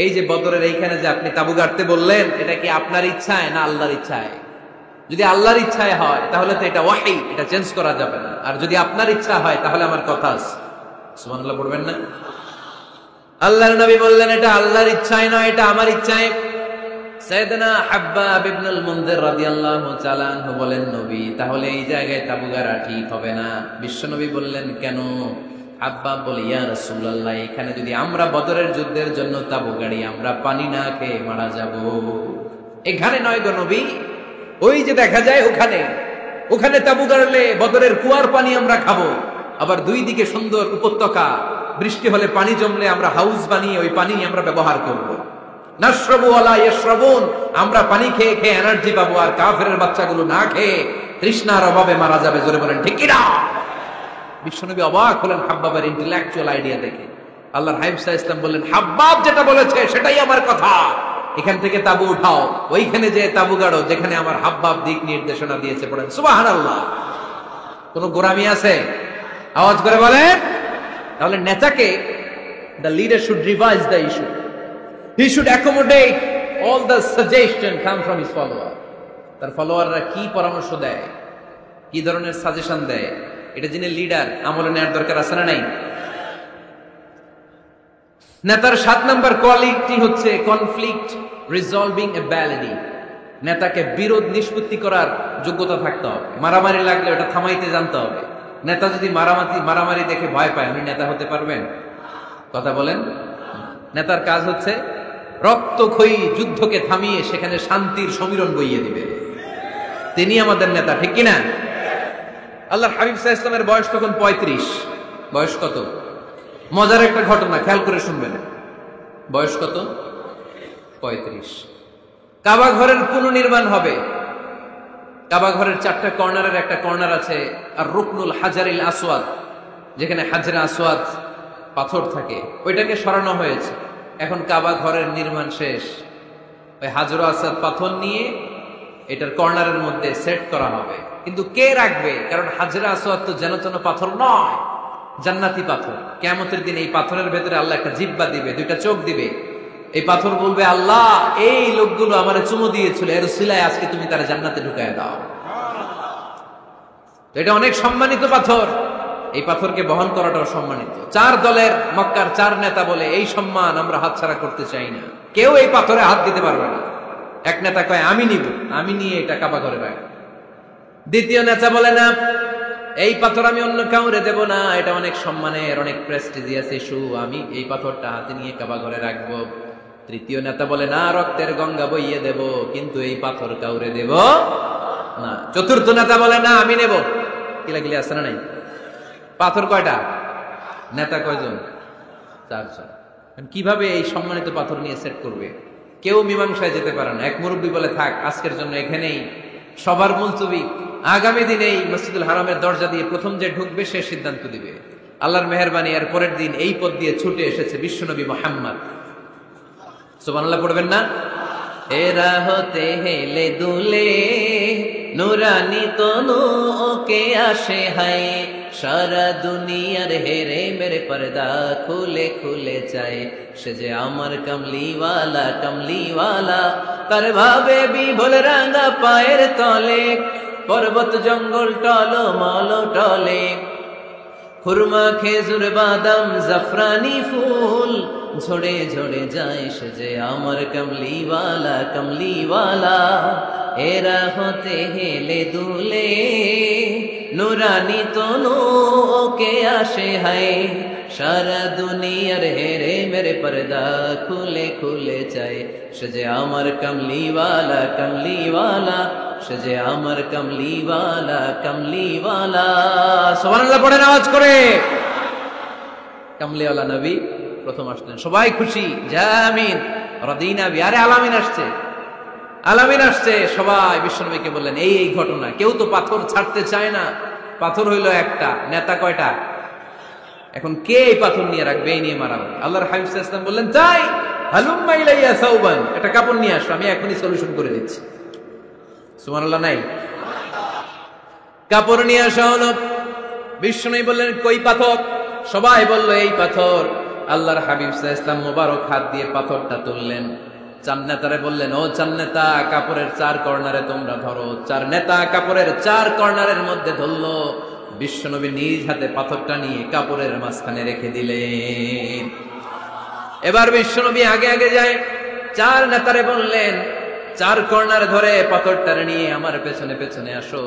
এই যে বদরের এইখানে যে আপনি তাঁবু গাড়তে বললেন, এটা কি আপনার ইচ্ছায় না আল্লাহর ইচ্ছায়? যদি আল্লাহর ইচ্ছায় হয় তাহলে তো এটা ওয়াহী, এটা চেঞ্জ করা যাবে না। আর যদি আপনার ইচ্ছা হয় তাহলে আমার কথা আছে। সুবহানাল্লাহ পড়বেন না? আল্লাহর নবী বললেন, এটা আল্লাহর ইচ্ছায় নয়, এটা আমার ইচ্ছায়। সাইয়েদনা হাব্বাব ইবনুল মুনজির রাদিয়াল্লাহু তাআলা আনহু বলেন, নবী তাহলে এই জায়গায় তাঁবু গাড়া ঠিক হবে না। বিশ্বনবী বললেন, কেন? হাব্বাব বলে, ইয়া রাসূলুল্লাহ, এখানে যদি আমরা বদরের যুদ্ধের জন্য তাঁবু গাড়ি, আমরা পানি না খেয়ে মারা যাব। এখানে নয় গো নবী, ওই যে দেখা যায় ওখানে তাঁবু গাড়লে বদরের কুয়ার পানি আমরা খাবো। আবার দুই দিকে সুন্দর উপত্যকা, বৃষ্টি হলে পানি জমলে আমরা হাউস বানিয়ে ওই পানি আমরা ব্যবহার করব। নাশরাবু ওয়ালা ইয়াশরাবুন, আমরা পানি খেয়ে খেয়ে এনার্জি পাবো, আর কাফেরের বাচ্চাগুলো না খেয়ে তৃষ্ণার অভাবে মারা যাবে। জোরে বলেন ঠিক কি না? বিশ্বনবী অবাক হলেন হাব্বাবের ইন্টেলেকচুয়াল আইডিয়া দেখে। আল্লাহর হাবিব সাল্লাল্লাহু আলাইহি ওয়াসাল্লাম বললেন, হাব্বাব যেটা বলেছে সেটাই আমার কথা, এখান থেকে তাঁবু উঠাও, ওইখানে যে তাঁবু গাড়ো যেখানে আমার হাব্বাব দিক নির্দেশনা দিয়েছে। পড়েন সুবহানাল্লাহ। কোন গোরামি আছে? আওয়াজ করে বলেন। তাহলে নেতাকে, the leader should revise the issue. He should accommodate all the suggestion come from his follower. তার ফলোয়াররা কি পরামর্শ দেয়, কি ধরনের সাজেশন দেয়, এটা যিনি লিডার আমলে নেওয়ার দরকার আছে না নাই? নেতার 7 নম্বর কোয়ালিটি হচ্ছে কনফ্লিক্ট রিজলভিং এবিলিটি। নেতাকে বিরোধ নিষ্পত্তি করার যোগ্যতা থাকতে হবে। মারামারি লাগলে ওটা থামাইতে জানতে হবে। নেতা যদি মারামারি দেখে ভয় পায়, উনি নেতা হতে পারবেন? কথা বলেন। নেতার কাজ হচ্ছে রক্তক্ষয়ী যুদ্ধকে থামিয়ে সেখানে শান্তির সমীরণ বইয়ে দিবে। তিনি আমাদের নেতা, ঠিক কিনা? আল্লাহর হাবিব সাল্লাল্লাহু আলাইহি ওয়াসাল্লামের বয়স তখন 35। বয়স কত? মজার একটা ঘটনা, খেয়াল করে শুনবেন। বয়স কত? 35। কাবা ঘরের পুনর্নির্মাণ হবে। কাবা ঘরের 4টা কর্নারের একটা কর্নার আছে আর রুকনুল হাজারিল আসওয়াদ, যেখানে হাজরে আসওয়াদ পাথর থাকে, ওইটাকে সরানো হয়েছে। এখন কাবা ঘরের নির্মাণ শেষ, ওই হাজরে আসওয়াদ পাথর নিয়ে এটার কর্নারের মধ্যে সেট করা হবে। কিন্তু কে রাখবে? কারণ হাজরে আসওয়াদ তো যেন তেন পাথর নয়, জান্নাতি পাথর। কিয়ামতের দিন এই পাথরের ভেতরে আল্লাহ একটা জিহ্বা দিবে, 2টা চোখ দিবে। এই পাথর বলবে, আল্লাহ এই লোকগুলো আমারে চুমু দিয়েছিল, এর উসিলায় আজকে তুমি তারা জান্নাতে ঢুকায় দাও। তো এটা অনেক সম্মানিত পাথর, এই পাথরকে বহন করাটাও সম্মানিত। 4 দলের মক্কার 4 নেতা বলে, এই সম্মান আমরা হাতছাড়া করতে চাই না, কেউ এই পাথরে হাত দিতে পারবে না। এক নেতা কয়, আমি নিব, আমি নিয়ে এটা কাবা ঘরে রাখবো। দ্বিতীয় নেতা বলে, না, এই পাথর আমি অন্য কাউরে দেব না, এটা অনেক সম্মানের, অনেক প্রেস্টিজিয়াস ইস্যু, আমি এই পাথরটা হাতে নিয়ে কাবা ঘরে রাখবো। তৃতীয় নেতা বলে, না, রক্তের গঙ্গা বইয়ে দেব, কিন্তু এই পাথর কাউরে দেব না। চতুর্থ নেতা বলে, না, আমি নেব। কিলাকিলি আছে না নাই? পাথর কয়টা? নেতা কয়জন? 4 জন। কিভাবে এই সম্মানিত পাথর নিয়ে সেট করবে? কেউ মীমাংসায় যেতে পারে না। এক মুরব্বী বলে, থাক, আজকের জন্য এখানেই সবার মুলতবি, আগামী দিনে এই মসজিদুল হারামের দরজা দিয়ে প্রথম যে ঢুকবে সে সিদ্ধান্ত দিবে। আল্লাহর মেহেরবানি, এর পরের দিন এই পথ দিয়ে ছুটে এসেছে বিশ্বনবী মুহাম্মদ। সুবহানাল্লাহ পড়বেন না? এরা হতে হেলে দুলে নুরানি তনু ওকে আসে হায়, সারা দুনিয়ার হেরে মেরে পর্দা খুলে খুলে চায়, সে যে আমার কমলিওয়ালা কমলিওয়ালা, তার ভাবে বিভোল রাঙা পায়ের তলে, পর্বত জঙ্গল টল মল টলে, খুরমা খেজুর বাদাম জাফরানি ফুল ঝরে ঝরে যায়, সে যে আমার কমলিওয়ালা কমলিওয়ালা। এরা হতে হেলে দুলে নুরানি তনু ওকে আসে হায়, সারা দুনিয়ার হেরে মেরে পর্দা খুলে খুলে চাই, সে যে আমার কমলিওয়ালা কমলিওয়ালা, সে যে আমার কমলিওয়ালা কমলিওয়ালা। সুবহানাল্লাহ পড়েন আওয়াজ করে। কমলিওয়ালা নবী প্রথম আসলেন, সবাই খুশি, জামিন রাদিনা বি। আরে আলামিন আসছে, আলামিন আসছে। সবাই বিশ্বনবীকে বললেন এই এই ঘটনা। কেউ তো পাথর ছাড়তে চায় না। পাথর হইল একটা, নেতা কয়টা? এখন কে এই পাথর নিয়ে রাখবে? এই নিয়ে মারামারি। আল্লাহর হাবিব সাল্লাল্লাহু আলাইহি ওয়াসাল্লাম বললেন তাই হালুম্মা ইলাইয়া সাউবান, একটা কাপড় নিয়ে আসো, আমি এখনই সলিউশন করে দিচ্ছি। সুবহানাল্লাহ নাই? কাপড় নিয়ে আসা হলো। বিশ্বনবী বললেন কই পাথর? সবাই বলল এই পাথর। আল্লাহর হাবিব সাল্লাল্লাহু আলাইহি ওয়াসাল্লাম মোবারক হাত দিয়ে পাথরটা তুললেন। চার নেতারে বললেন ও চার নেতা, কাপড়ের চার কর্নারে তোমরা ধরো। চার নেতা কাপড়ের চার কর্নারের মধ্যে ধরলো। বিশ্বনবী নিজ হাতে পাথরটা নিয়ে কাপড়ের মাঝখানে রেখে দিলেন। এবার বিশ্বনবী আগে আগে যায়, চার নেতারে বললেন চার কর্নার ধরে পাথরটা নিয়ে আমার পেছনে পেছনে আসো।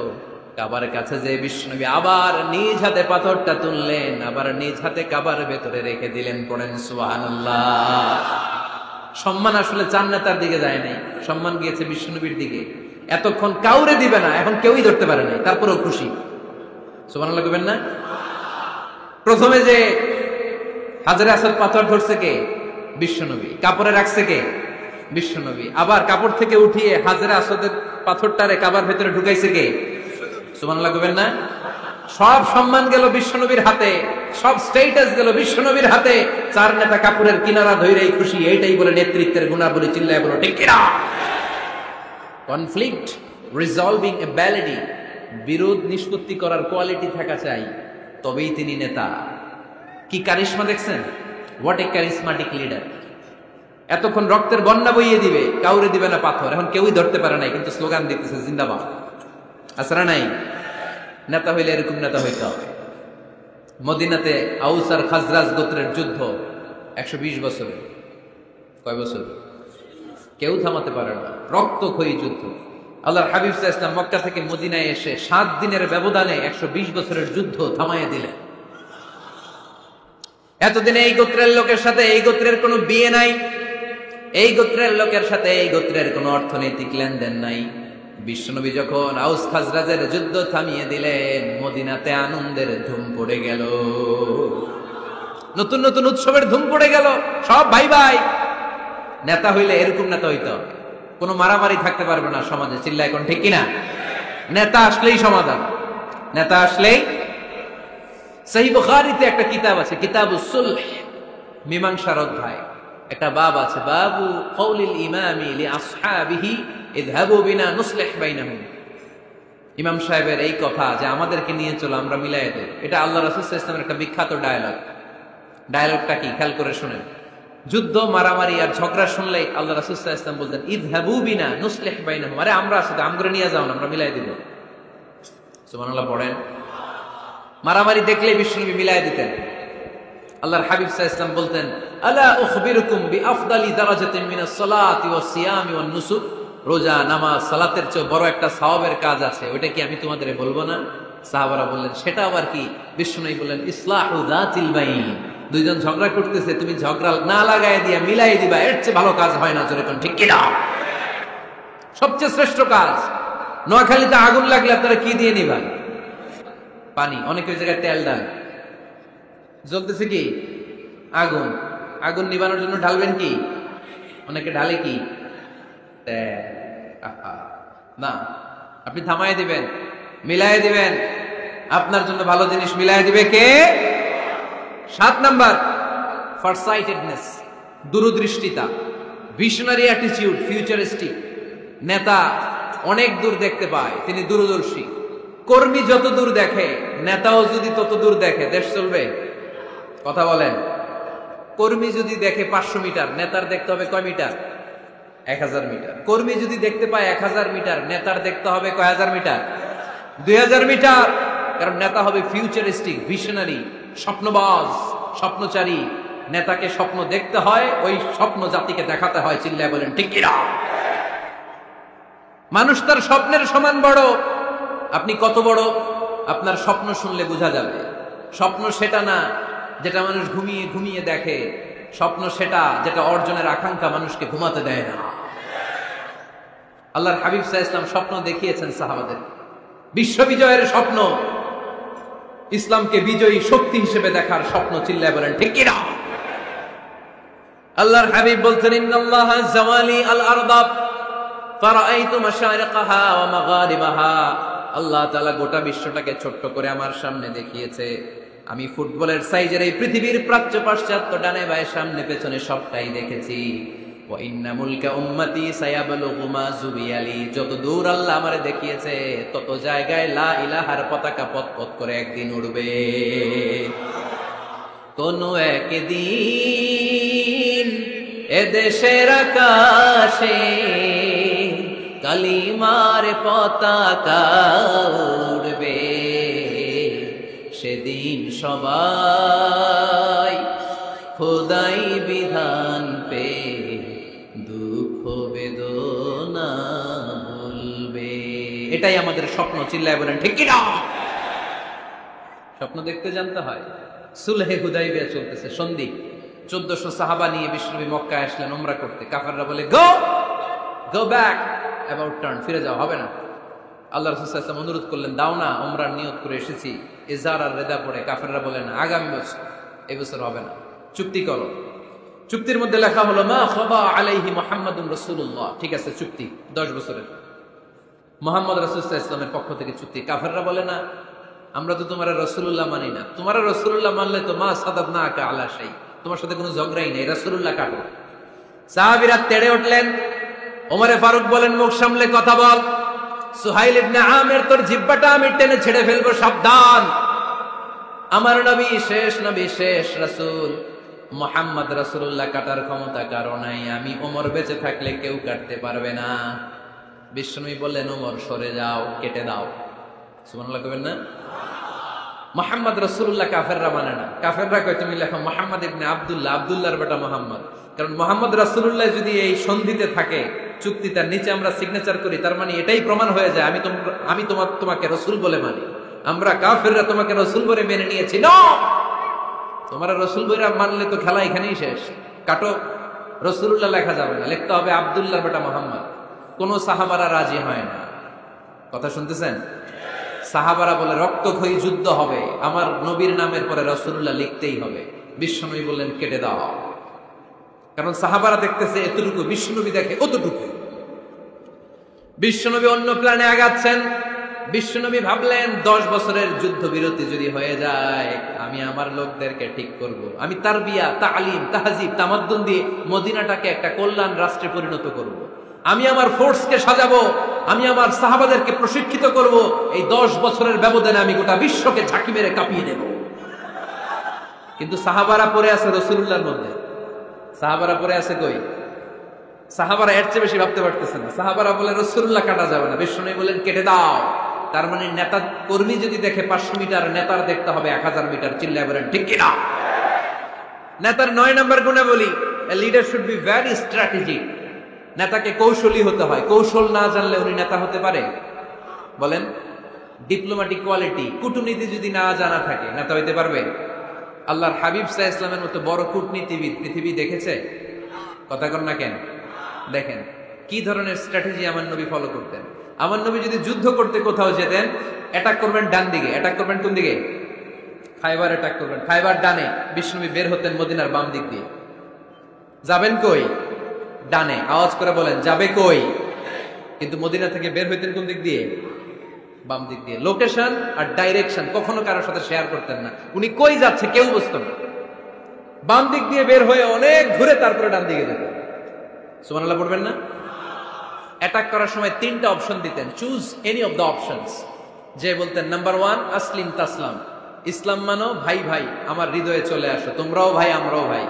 কাবার কাছে যে বিশ্বনবী আবার নিজ হাতে পাথরটা তুললেন, আবার নিজ হাতে কাবার ভেতরে রেখে দিলেন। পড়েন সুবহানাল্লাহ। সম্মান আসলে চার নেতার দিকে যায় নাই, সম্মান গিয়েছে বিশ্বনবীর দিকে। এতক্ষণ কাউরে দিবে না, এখন কেউই ধরতে পারে নাই, তারপরেও খুশি। সুবহানাল্লাহ কইবেন না? প্রথমে যে হাজরে আসওয়াদ পাথর ধরছে কে? বিশ্বনবী। কাপড়ে রাখছে কে? বিশ্বনবী। আবার কাপড় থেকে উঠিয়ে হাজরে আসওয়াদের পাথরটারে কাবার ভেতরে ঢুকাইছে কে? সুবহানাল্লাহ কইবেন না? সব সম্মান গেল বিশ্বনবীর হাতে, সব স্টেটাস গেল বিশ্বনবীর হাতে। চার নেতা কাপড়ের কিনারা ধইরেই খুশি। এইটাই বলে নেতৃত্বের গুণাবলী। চিল্লায় বলো ঠিক কিনা? কনফ্লিক্ট রিজলভিং এবিলিটি, বিরোধ নিষ্পত্তি করার কোয়ালিটি থাকা চাই, তবেই তিনি নেতা। কি কারিশমা দেখছেন? What a charismatic leader. এতক্ষণ রক্তের বন্যা বইয়ে দিবে, কাউরে দিবে না পাথর। এখন কেউই ধরতে পারে নাই, কিন্তু স্লোগান দিতেছে জিন্দাবাদ। আসরা নাই? নেতা হইলে এরকম নেতা হইতে হবে। মদিনাতে আউস আর খাজরাজ গোত্রের যুদ্ধ 120 বছরের। কয় বছর? কেউ থামাতে পারে না, রক্তক্ষয়ী যুদ্ধ। আল্লাহর হাবিব সাল্লাল্লাহু আলাইহি ওয়াসাল্লাম মক্কা থেকে মদিনায় এসে 7 দিনের ব্যবধানে 120 বছরের যুদ্ধ থামাইয়া দিলেন। এতদিনে এই গোত্রের লোকের সাথে এই গোত্রের কোনো বিয়ে নাই, এই গোত্রের লোকের সাথে এই গোত্রের কোনো অর্থনৈতিক লেনদেন নাই। বিশ্বনবী যখন আউস খাজরাজের যুদ্ধ থামিয়ে দিলেন, মদিনাতে আনন্দের ধুম পড়ে গেল, নতুন নতুন উৎসবের ধুম পড়ে গেল। সব ভাই ভাই। নেতা হইলে এরকম নেতা হইতে হবে, কোনো মারামারি থাকতে পারবে না সমাজে। চিল্লা এখন ঠিক কিনা? নেতা আসলেই সমাধান, নেতা আসলেই। সহিহ বুখারীতে একটা কিতাব আছে, কিতাবুস সুলহ, মীমাংসার অধ্যায়। একটা বাব আছে, বাবু কওলিল ইমামি লি আসহাবিহি ইযহাবু বিনা নুসলিহ বাইনাহুম। ইমাম সাহেবের এই কথা যে আমাদেরকে নিয়ে চলো, আমরা মিলাই দেব। এটা আল্লাহ রাসূল সাল্লাল্লাহু আলাইহি ওয়াসাল্লামের একটা বিখ্যাত ডায়ালগ। ডায়ালগটা কি খেয়াল করে শুনেন। যুদ্ধ মারামারি আর ঝগড়া শুনলেই আল্লাহ রাসূল সাল্লাল্লাহু আলাইহি ওয়াসাল্লাম বলতেন ইযহাবু বিনা নুসলিহ বাইনাহুম। আরে আমরা আছি তো, আমগরে নিয়ে যাও না, আমরা মিলাই দেব। সুবহানাল্লাহ পড়েন। মারামারি দেখলে বিশ্বনবী মিলাই দিতেন। আল্লাহর হাবিব সাল্লাল্লাহু আলাইহি ওয়াসাল্লাম বলতেন আলা উখবিরুকুম বিআফদালি দারাজাতিন মিনাস সালাতি ওয়াস সিয়ামি ওয়ান নুসুক। রোজা, নামাজ, সালাতের চেয়ে বড় একটা সওয়াবের কাজ আছে, ওইটা কি আমি তোমাদের বলবো না? সাহাবারা বললেন সেটা আবার কি? বিশ্বনবী বললেন ইসলাহু যাতিল বাইন। দুইজন ঝগড়া করতেছে, তুমি ঝগড়া না লাগায় দিয়া মিলাই দিবা, এর চেয়ে ভালো কাজ হয় না। যেরকম ঠিক কিনা? সবচেয়ে শ্রেষ্ঠ কাজ। নোয়াখালীতে আগুন লাগলে আপনারা কি দিয়ে নিবেন? পানি। অনেক ওই জায়গায় তেল ডাল। জ্বলতেছে কি? আগুন। আগুন নিবানোর জন্য ঢালবেন কি? অনেকে ঢালে কি? না, আপনি থামায় দিবেন, মিলাই দিবেন। আপনার জন্য ভালো জিনিস মিলাই দিবে কে? 7 নাম্বার, ফারসাইটেডনেস, দূরদৃষ্টিতা, ভিশনারি অ্যাটিটিউড, ফিউচারিস্টিক। নেতা অনেক দূর দেখতে পায়, তিনি দূরদর্শী। কর্মী যত দূর দেখে, নেতাও যদি তত দূর দেখে, দেশ চলবে? কথা বলেন। কর্মী যদি দেখে 500 মিটার, নেতার দেখতে হবে কয় মিটার? 1000 মিটার। কর্মী যদি দেখতে পায় 1000 মিটার, নেতার দেখতে হবে কয় হাজার মিটার? 2000 মিটার। কারণ নেতা হবে ফিউচারিস্টিক, ভিশনারি, স্বপ্নবাজ, স্বপ্নচারী। নেতাকে স্বপ্ন দেখতে হয়, ওই স্বপ্ন জাতিকে দেখাতে হয়। চিল্লায় বলেন ঠিক কিনা? মানুষ তার স্বপ্নের সমান বড়। আপনি কত বড় আপনার স্বপ্ন শুনলে বোঝা যাবে। স্বপ্ন সেটা না যেটা মানুষ ঘুমিয়ে ঘুমিয়ে দেখে, স্বপ্ন সেটা যেটা অর্জনের আকাঙ্ক্ষা মানুষকে ঘুমাতে দেয় না। আল্লাহর হাবিব সাল্লাল্লাহু আলাইহি ওয়াসাল্লাম স্বপ্ন দেখিয়েছেন সাহাবাদের, বিশ্ব বিজয়ের স্বপ্ন, ইসলামকে বিজয়ী শক্তি হিসেবে দেখার স্বপ্ন। চিল্লায় বলেন ঠিক কি না? আল্লাহর হাবিব বলতেন, ইন্নাল্লাহা জাওয়ালি আল আরদা ফারাআইতু মাশারিকাহা ওয়া মাগারিবাহা। আল্লাহ তাআলা গোটা বিশ্বটাকে ছোট্ট করে আমার সামনে দেখিয়েছে। আমি ফুটবলের সাইজের এই পৃথিবীর প্রাচ্য পাশ্চাত্য ডানে বায়ে সামনে পেছনে সবটাই দেখেছি। ওয়া ইন্না মুলকা উম্মতি সায়াবলুগু মা যুবিয়ালি। যত দূর আল্লাহ আমারে দেখিয়েছে তত জায়গায় লা ইলাহার পতাকা পতপত করে একদিন উড়বে। কোন একদিন এদেশের আকাশে কালিমার পতাকা উড়বে। সেদিন সবাই খোদাই বিধান পে দুঃখ বেদনা ভুলবে। এটাই আমাদের স্বপ্ন। চিল্লায় বলেন ঠিক কি না? স্বপ্ন দেখতে জানতে হয়। সুলহে হুদাইবিয়া চলতেছে, সন্ধি। 1400 সাহাবা নিয়ে বিশ্বনবী মক্কায় আসলেন উমরা করতে। কাফেররা বলে গো ব্যাক, অ্যাবাউট টার্ন, ফিরে যাও, হবে না। আল্লাহ রাসূল সাল্লাল্লাহু আলাইহি ওয়াসাল্লাম অনুরোধ করলেন, দাও না, উমরার নিয়ত করে এসেছি। ইজার আর রেদা পড়ে কাফেররা বলেন আগামী বছর, এই বছর হবে না, চুক্তি করো। চুক্তির মধ্যে লেখা হলো মা খাবা আলাইহি মুহাম্মাদুর রাসূলুল্লাহ। ঠিক আছে, চুক্তি 10 বছরের, মুহাম্মদ রাসূল সাল্লাল্লাহু আলাইহি ওয়াসাল্লামের পক্ষ থেকে চুক্তি। কাফেররা বলে না, আমরা তো তোমার রাসূলুল্লাহ মানি না। তোমার রাসূলুল্লাহ মানলে তো মা সাদাদনাকা আলা শাই, তোমার সাথে কোনো ঝগড়াই নেই, রাসূলুল্লাহ কাটো। সাহাবীরা তেড়ে উঠলেন। ওমরে ফারুক বলেন, মুখ সামলে কথা বল। সুহাইল ইবনে আমির, তোর জিহ্বাটা আমি টেনে ছেড়ে ফেলবো, সাবধান। আমার নবী শেষ নবী, শেষ রাসূল মুহাম্মদ রাসূলুল্লাহ কাটার ক্ষমতা কারো নাই। আমি ওমর বেঁচে থাকলে কেউ কাটতে পারবে না। বিশ্বনবী বললেন, ওমর সরে যাও, কেটে দাও। সুবহানাল্লাহ কইবেন না? মুহাম্মদ রাসূলুল্লাহ কাফেররা মানে না। কাফেররা কয় তুমি লেখো মুহাম্মদ ইবনে আব্দুল্লাহ, আব্দুল্লাহর বেটা মুহাম্মদ। কারণ মুহাম্মদ রাসূলুল্লাহ যদি এই সন্ধিতে থাকে, চুক্তি তার নিচে আমরা সিগনেচার করি, তার মানে এটাই প্রমাণ হয়ে যায় আমি তোমাকে রাসূল বলে মানি। আমরা কাফেররা তোমাকে রাসূল বলে মেনে নিয়েছি। না, তোমার রাসূল বলে মানলে তো খেলা এখানেই শেষ। কাটো, রাসূলুল্লাহ লেখা যাবে না, লিখতে হবে আব্দুল্লাহর বেটা মুহাম্মদ। কোন সাহাবারা রাজি হয় না। কথা শুনতেছেন? সাহাবারা বলে রক্তক্ষয়ী যুদ্ধ হবে, আমার নবীর নামের পরে রাসূলুল্লাহ লিখতেই হবে। বিশ্বনবী বললেন কেটে দাও। কারণ সাহাবারা দেখতেছে এতটুকু, বিশ্বনবী দেখে অতটুকু। বিশ্বনবী অন্য প্ল্যানে আগাচ্ছেন। বিশ্বনবী ভাবলেন 10 বছরের যুদ্ধ বিরতি যদি হয়ে যায়, আমি আমার লোকদেরকে ঠিক করব। আমি তারবিয়া, তালিম, তাহজিব, তামাদ্দুন দিয়ে মদিনাটাকে একটা কল্যাণ রাষ্ট্রে পরিণত করব। আমি আমার ফোর্সকে সাজাবো, আমি আমার সাহাবাদেরকে প্রশিক্ষিত করব। এই 10 বছরের ব্যবধানে আমি গোটা বিশ্বকে ঝাঁকি মেরে কাঁপিয়ে দেব। কিন্তু সাহাবারা পড়ে আছে রাসূলুল্লাহর মধ্যে। সাহাবারা পড়ে আছে কই? সাহাবারা এর চেয়ে বেশি ভাবতে পারতেছে না। সাহাবারা বলে রাসূলুল্লাহ কাটা যাবে না। বিশ্বনবী বলেন কেটে দাও। তার মানে নেতা কর্মী যদি দেখে 500 মিটার, নেতার দেখতে হবে 1000 মিটার। চিল্লায় বলেন ঠিক কি না? নেতার 9 নম্বর গুণাবলী, a leader should be very strategic। নেতাকে কৌশলী হতে হয়। কৌশল না জানলে উনি নেতা হতে পারে? বলেন, ডিপ্লোম্যাটিক কোয়ালিটি, কূটনীতি যদি না জানা থাকে নেতা হইতে পারবে? আল্লাহর হাবিব সাল্লাল্লাহু আলাইহি ওয়াসাল্লামের মতো বড় কূটনীতিবিদ পৃথিবী দেখেছে? কথা কর না কেন? দেখেন কি ধরনের স্ট্র্যাটেজি আমার নবী ফলো করতেন। আমার নবী যদি যুদ্ধ করতে কোথাও যেতেন, অ্যাটাক করবেন ডান দিকে। অ্যাটাক করবেন কোন দিকে? খায়বার অ্যাটাক করবেন, খায়বার ডানে। বিশ্বনবী বের হতেন মদিনার বাম দিক দিয়ে। যাবেন কই? ডানে। আওয়াজ করে বলেন যাবে কই? কিন্তু মদিনা থেকে বের হইতেন কোন দিক দিয়ে? বাম দিক দিয়ে। লোকেশন আর ডাইরেকশন কখনো কারোর সাথে শেয়ার করতেন না। উনি কই যাচ্ছে কেউ বুঝতো না। বাম দিক দিয়ে বের হয়ে অনেক ঘুরে তারপরে ডান দিকে যেতেন। সুবহানাল্লাহ পড়বেন না? অ্যাটাক করার সময় 3টা অপশন দিতেন, choose any of the options. যে বলতেন নাম্বার 1 আসলিম তাসলাম, ইসলাম মানো, ভাই ভাই আমার হৃদয়ে চলে আসো, তোমরাও ভাই আমরাও ভাই,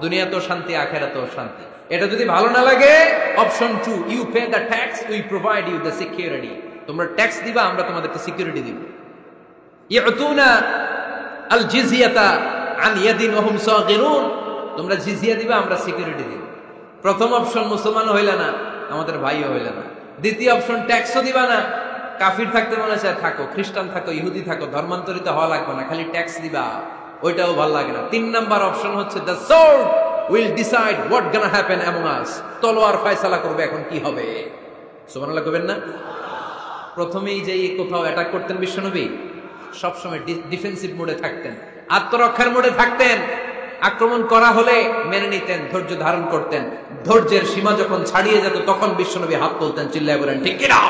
দুনিয়াতেও শান্তি আখিরাতেও শান্তি। এটা যদি ভালো না লাগে, option 2 you pay the tax, we provide you the security. তোমরা ট্যাক্স দিবা, আমরা তোমাদেরকে সিকিউরিটি দিব। ইয়াতুনা আল জিজিয়াতা আন ইয়াদিন ওয়া হুম সাগিরুন, তোমরা জিজিয়া দিবা, আমরা সিকিউরিটি দিব। প্রথম অপশন মুসলমান হইলা না, আমাদের ভাইও হইলা না। দ্বিতীয় অপশন ট্যাক্সও দিবা না, কাফির থাকতে মনে চায় থাকো, খ্রিস্টান থাকো, ইহুদি থাকো, ধর্মান্তরিত হওয়া লাগবে না, খালি ট্যাক্স দিবা। ওইটাও ভালো লাগে না। 3 নাম্বার অপশন হচ্ছে the sword will decide what gonna happen among আস, তলোয়ার ফয়সালা করবে এখন কি হবে। সুবহানাল্লাহ কইবেন না? প্রথমেই যে কোথাও অ্যাটাক করতেন বিশ্বনবী, সবসময় ডিফেন্সিভ মোডে থাকতেন, আত্মরক্ষার মোডে থাকতেন। আক্রমণ করা হলে মেনে নিতেন, ধৈর্য ধারণ করতেন। ধৈর্যের সীমা যখন ছাড়িয়ে যেত তখন বিশ্বনবী হাত তুলতেন, চিল্লায় বলেন ঠিক কিনা।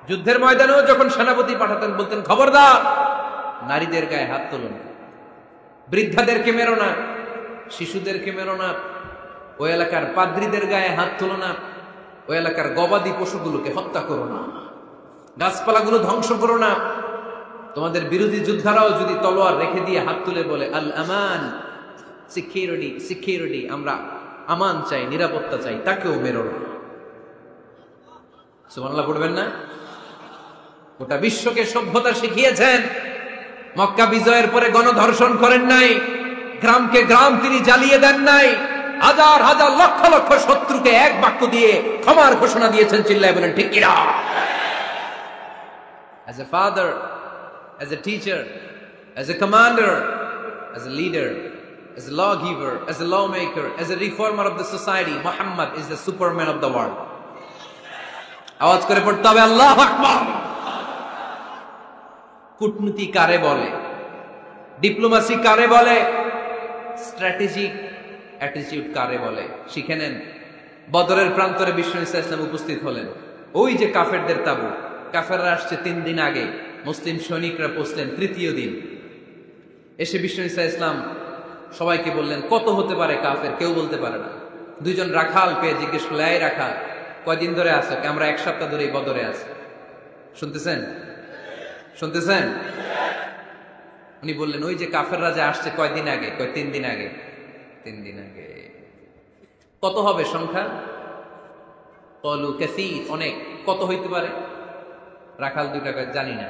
যুদ্ধের ময়দানেও যখন সেনাপতি পাঠাতেন বলতেন খবরদার নারীদের গায়ে হাত তুলুন, বৃদ্ধাদেরকে মেরো না, শিশুদেরকে মেরো না, ওই এলাকার পাদ্রীদের গায়ে হাত তুলো না, ওই এলাকার গবাদি পশুগুলোকে হত্যা করো না, গাছপালাগুলো ধ্বংস করো না। তোমাদের বিরোধী যোদ্ধারাও যদি তলোয়ার রেখে দিয়ে হাত তুলে বলে আল আমান, সিকিউরিটি সিকিউরিটি, আমরা আমান চাই, নিরাপত্তা চাই, তাকেও মেরো না। সুবহানাল্লাহ পড়বেন না? গোটা বিশ্বকে সভ্যতা শিখিয়েছেন। মক্কা বিজয়ের পরে গণধর্ষণ করেন নাই, গ্রামকে গ্রাম তিনি জ্বালিয়ে দেন নাই, হাজার হাজার লক্ষ লক্ষ শত্রুকে এক বাক্য দিয়ে ক্ষমার ঘোষণা দিয়েছেন, চিল্লায় বলেন ঠিক কিনা। As a father, as a teacher, as a commander, as a leader, as a lawgiver, as a lawmaker, as a reformer of the society, Muhammad is the superman of the world. আওয়াজ করে পড়তে হবে আল্লাহু আকবার। কূটনীতি কারে বলে, diplomacy কারে বলে, স্ট্র্যাটেজিক অ্যাটিটিউড কারে বলে শিখে নেন। বদরের প্রান্তরে বিশ্ব ইসলাম উপস্থিত হলেন। ওই যে কাফেরদের তাবু, কাফেররা আসছে 3 দিন আগে, মুসলিম সৈনিকরা পৌঁছলেন 3য় দিন। এসে বিশ্ব ইসলাম সবাইকে বললেন কত হতে পারে কাফের, কেউ বলতে পারে না। 2 জন রাখাল পেয়ে জিজ্ঞেস করলেন এই রাখাল কয়দিন ধরে আছো? আমরা 1 সপ্তাহ ধরে বদরে আছি। শুনতেছেন? শুনতেছেন? উনি বললেন ওই যে কাফেররা যে আসছে কয়দিন আগে? 3 দিন আগে। 3 দিন আগে। কত হবে সংখ্যা? কলু কাসীর, অনেক। কত হইতে পারে? রাখাল 2 টাকা জানি না।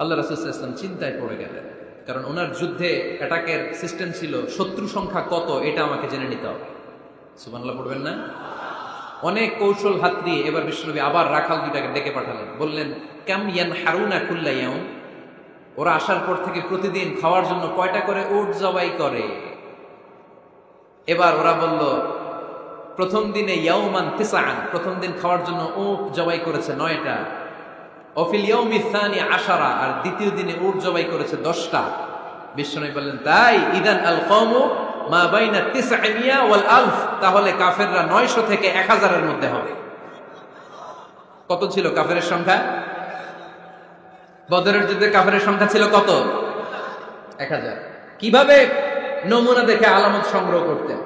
আল্লাহ রাসূল সাল্লাল্লাহু আলাইহি ওয়াসাল্লাম চিন্তায় পড়ে গেলেন, কারণ ওনার যুদ্ধে অ্যাটাকের সিস্টেম ছিল শত্রু সংখ্যা কত এটা আমাকে জেনে নিতে হবে। সুবহানাল্লাহ পড়বেন না? অনেক কৌশল হাত দিয়ে এবার বিশ্বনবী আবার রাখাল 2 টাকে ডেকে পাঠালেন, বললেন কাম ইয়ানহারুনা কুল্লা ইয়াউম, ওরা আসার পর থেকে প্রতিদিন খাওয়ার জন্য কয়টা করে উট জবাই করে? এবার ওরা বলল প্রথম দিনে ইয়াউমান তিসআন, প্রথম দিন খাওয়ার জন্য উট জবাই করেছে 9টা। অফিল ইয়াউমি সানি 10, আর দ্বিতীয় দিনে উট জবাই করেছে 10টা। বিশ্বনবী বললেন তাই ইদান আল কওমু মা বাইনা 900 ওয়াল আলফ, তাহলে কাফেররা 900 থেকে 1000 এর মধ্যে হবে। কত ছিল কাফেরের সংখ্যা? বদরের যুদ্ধে কাফেরের সংখ্যা ছিল কত? 1000। কিভাবে নমুনা দেখে আলামত সংগ্রহ করতেন?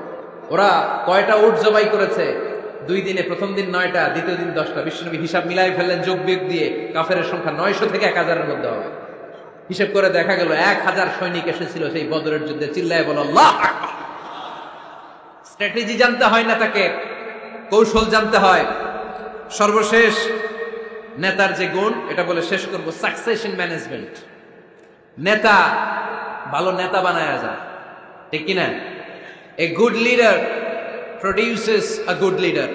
ওরা কয়টা উট জবাই করেছে 2 দিনে? প্রথম দিন 9টা, দ্বিতীয় দিন 10টা। বিশ্বনবী হিসাব মিলাই ফেললেন যোগ বিয়োগ দিয়ে, কাফেরের সংখ্যা 900 থেকে 1000 এর মধ্যে হবে। হিসাব করে দেখা গেল 1000 সৈনিক এসেছিল সেই বদরের যুদ্ধে। চিল্লায় বলো আল্লাহু আকবার। স্ট্র্যাটেজি জানতে হয় না, তাকে কৌশল জানতে হয়। সর্বশেষ নেতার যে গুণ, এটা বলে শেষ করব, সাকসেশন ম্যানেজমেন্ট। নেতা ভালো নেতা বানায়া যায়, ঠিক কিনা? A good leader produces a good leader.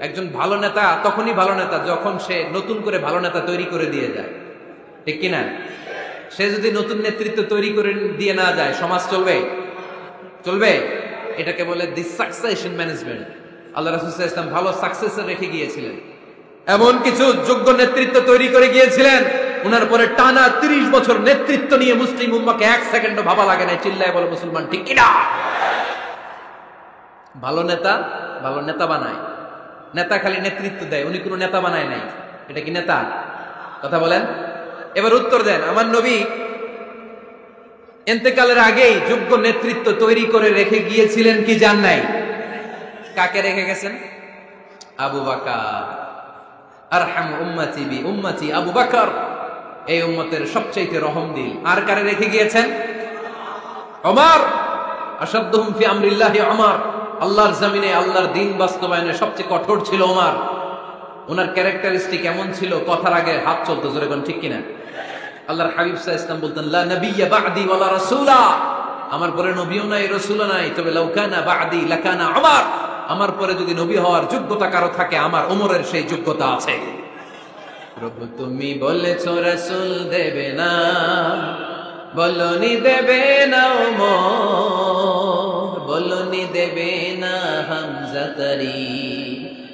একজন ভালো নেতা তখনই ভালো নেতা যখন সে নতুন করে ভালো নেতা তৈরি করে দিয়ে যায়, ঠিক কিনা? সে যদি নতুন নেতৃত্ব তৈরি করে দিয়ে না যায় সমাজ চলবে? চলবে? এটাকে বলে দি সাকসেশন ম্যানেজমেন্ট। আল্লাহ রাসূল সাল্লাল্লাহু আলাইহি ওয়াসাল্লাম ভালো সাকসেসর রেখে গিয়েছিলেন, এমন কিছু যোগ্য নেতৃত্ব তৈরি করে গিয়েছিলেন, উনার পরে টানা 30 বছর নেতৃত্ব নিয়ে মুসলিম উম্মাহকে 1 সেকেন্ডও ভাবা লাগে না। চিল্লায় বলো মুসলমান ঠিক কিনা? ভালো নেতা ভালো নেতা বানায়। নেতা খালি নেতৃত্ব দেয়, উনি কোনো নেতা বানায় নাই। এটা কি নেতা? কথা বলেন। এবার উত্তর দেন। আমার নবী ইন্তেকালের আগেই যোগ্য নেতৃত্ব তৈরি করে রেখে গিয়েছিলেন কি জান নাই? কাকে রেখে গেছেন? আবু বকর। আরহাম উম্মতি বি উম্মতি আবু বকর, এই উম্মতের সবচেয়ে রহমদিল। আর কারে রেখে গিয়েছেন? ওমর। আশাদ্দুহুম ফি আমরিল্লাহি ওমর, আল্লাহর জমিনে আল্লাহর দ্বীন বাস্তবায়নে সবচেয়ে কঠোর ছিল ওমর। ওনার ক্যারেক্টারিস্টিক এমন ছিল, কথার আগে হাত চলতো, জোরে কোন ঠিক কিনা? আল্লাহর হাবিব সাল্লাল্লাহু আলাইহি ওয়াসাল্লাম বলতেন লা নাবিয়্যা বা'দি ওয়ালা রাসূলা, আমার পরে নবীও নাই রাসূলও নাই, তবে লাউ কানা বা'দি লাকানা ওমর, আমার পরে যদি নবী হওয়ার যোগ্যতা কারো থাকে আমার ওমরের সেই যোগ্যতা আছে। প্রভু তুমি বলেছো রাসূল দেবে না, বলনি দেবে না ওমর, বলনি দেবে না হামজা তারি,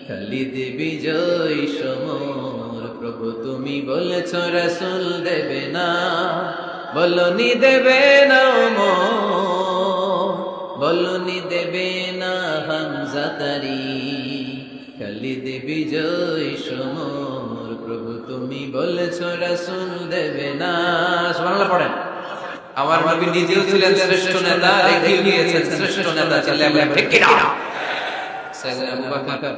খালিদ বিজয় সমর। প্রভু তুমি বলেছ রাসূল দেবে না, বলনি দেবে না ওমর, বলনি দেবে না হামজা তারি, খালিদ বিজয় সমর। প্রভু তুমি বলেছ রাসূল দেবে না। সুবহানাল্লাহ পড়েন। আমার নবী নিজেও ছিলেন শ্রেষ্ঠ নেতা, রেখেও গিয়েছেন শ্রেষ্ঠ নেতা ছিলেন। ঠিক কি না? সাইয়েদনা আবু বকর,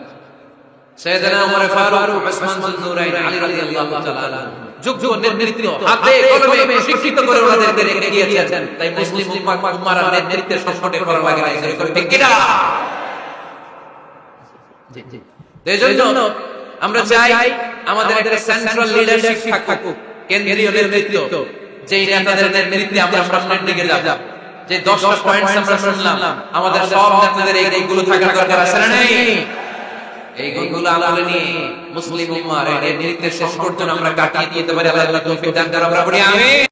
সাইয়েদনা ওমর ফারুক, উসমান যুননুরাইন, আলী রাদিয়াল্লাহু তাআলা যুগ যুগ নেতৃত্ব হাতে কলমে শিক্ষিত করে ওনাদেরকে রেখে গিয়েছেন। তাই মুসলিম উম্মাহর নেতৃত্বের সংকটে পড়া লাগে না। ঠিক কি না? জি জি। এজন্য আমরা চাই আমাদের একটা সেন্ট্রাল লিডারশিপ থাকুক, কেন্দ্রীয় নেতৃত্ব, যে নেতাদের নেতৃত্বে আমরা সামনের দিকে যাব। যে 10টা পয়েন্টস আমরা শুনলাম, আমাদের সব নেতাদের এই গুলো থাকার দরকার আছে না নেই? এই গুলো আমলে নিয়ে মুসলিম উম্মাহর এই নেতৃত্বের সংকট আমরা কাটিয়ে দিতে পারি। আল্লাহ তৌফিক দান করুন। আমরা বলি আমিন।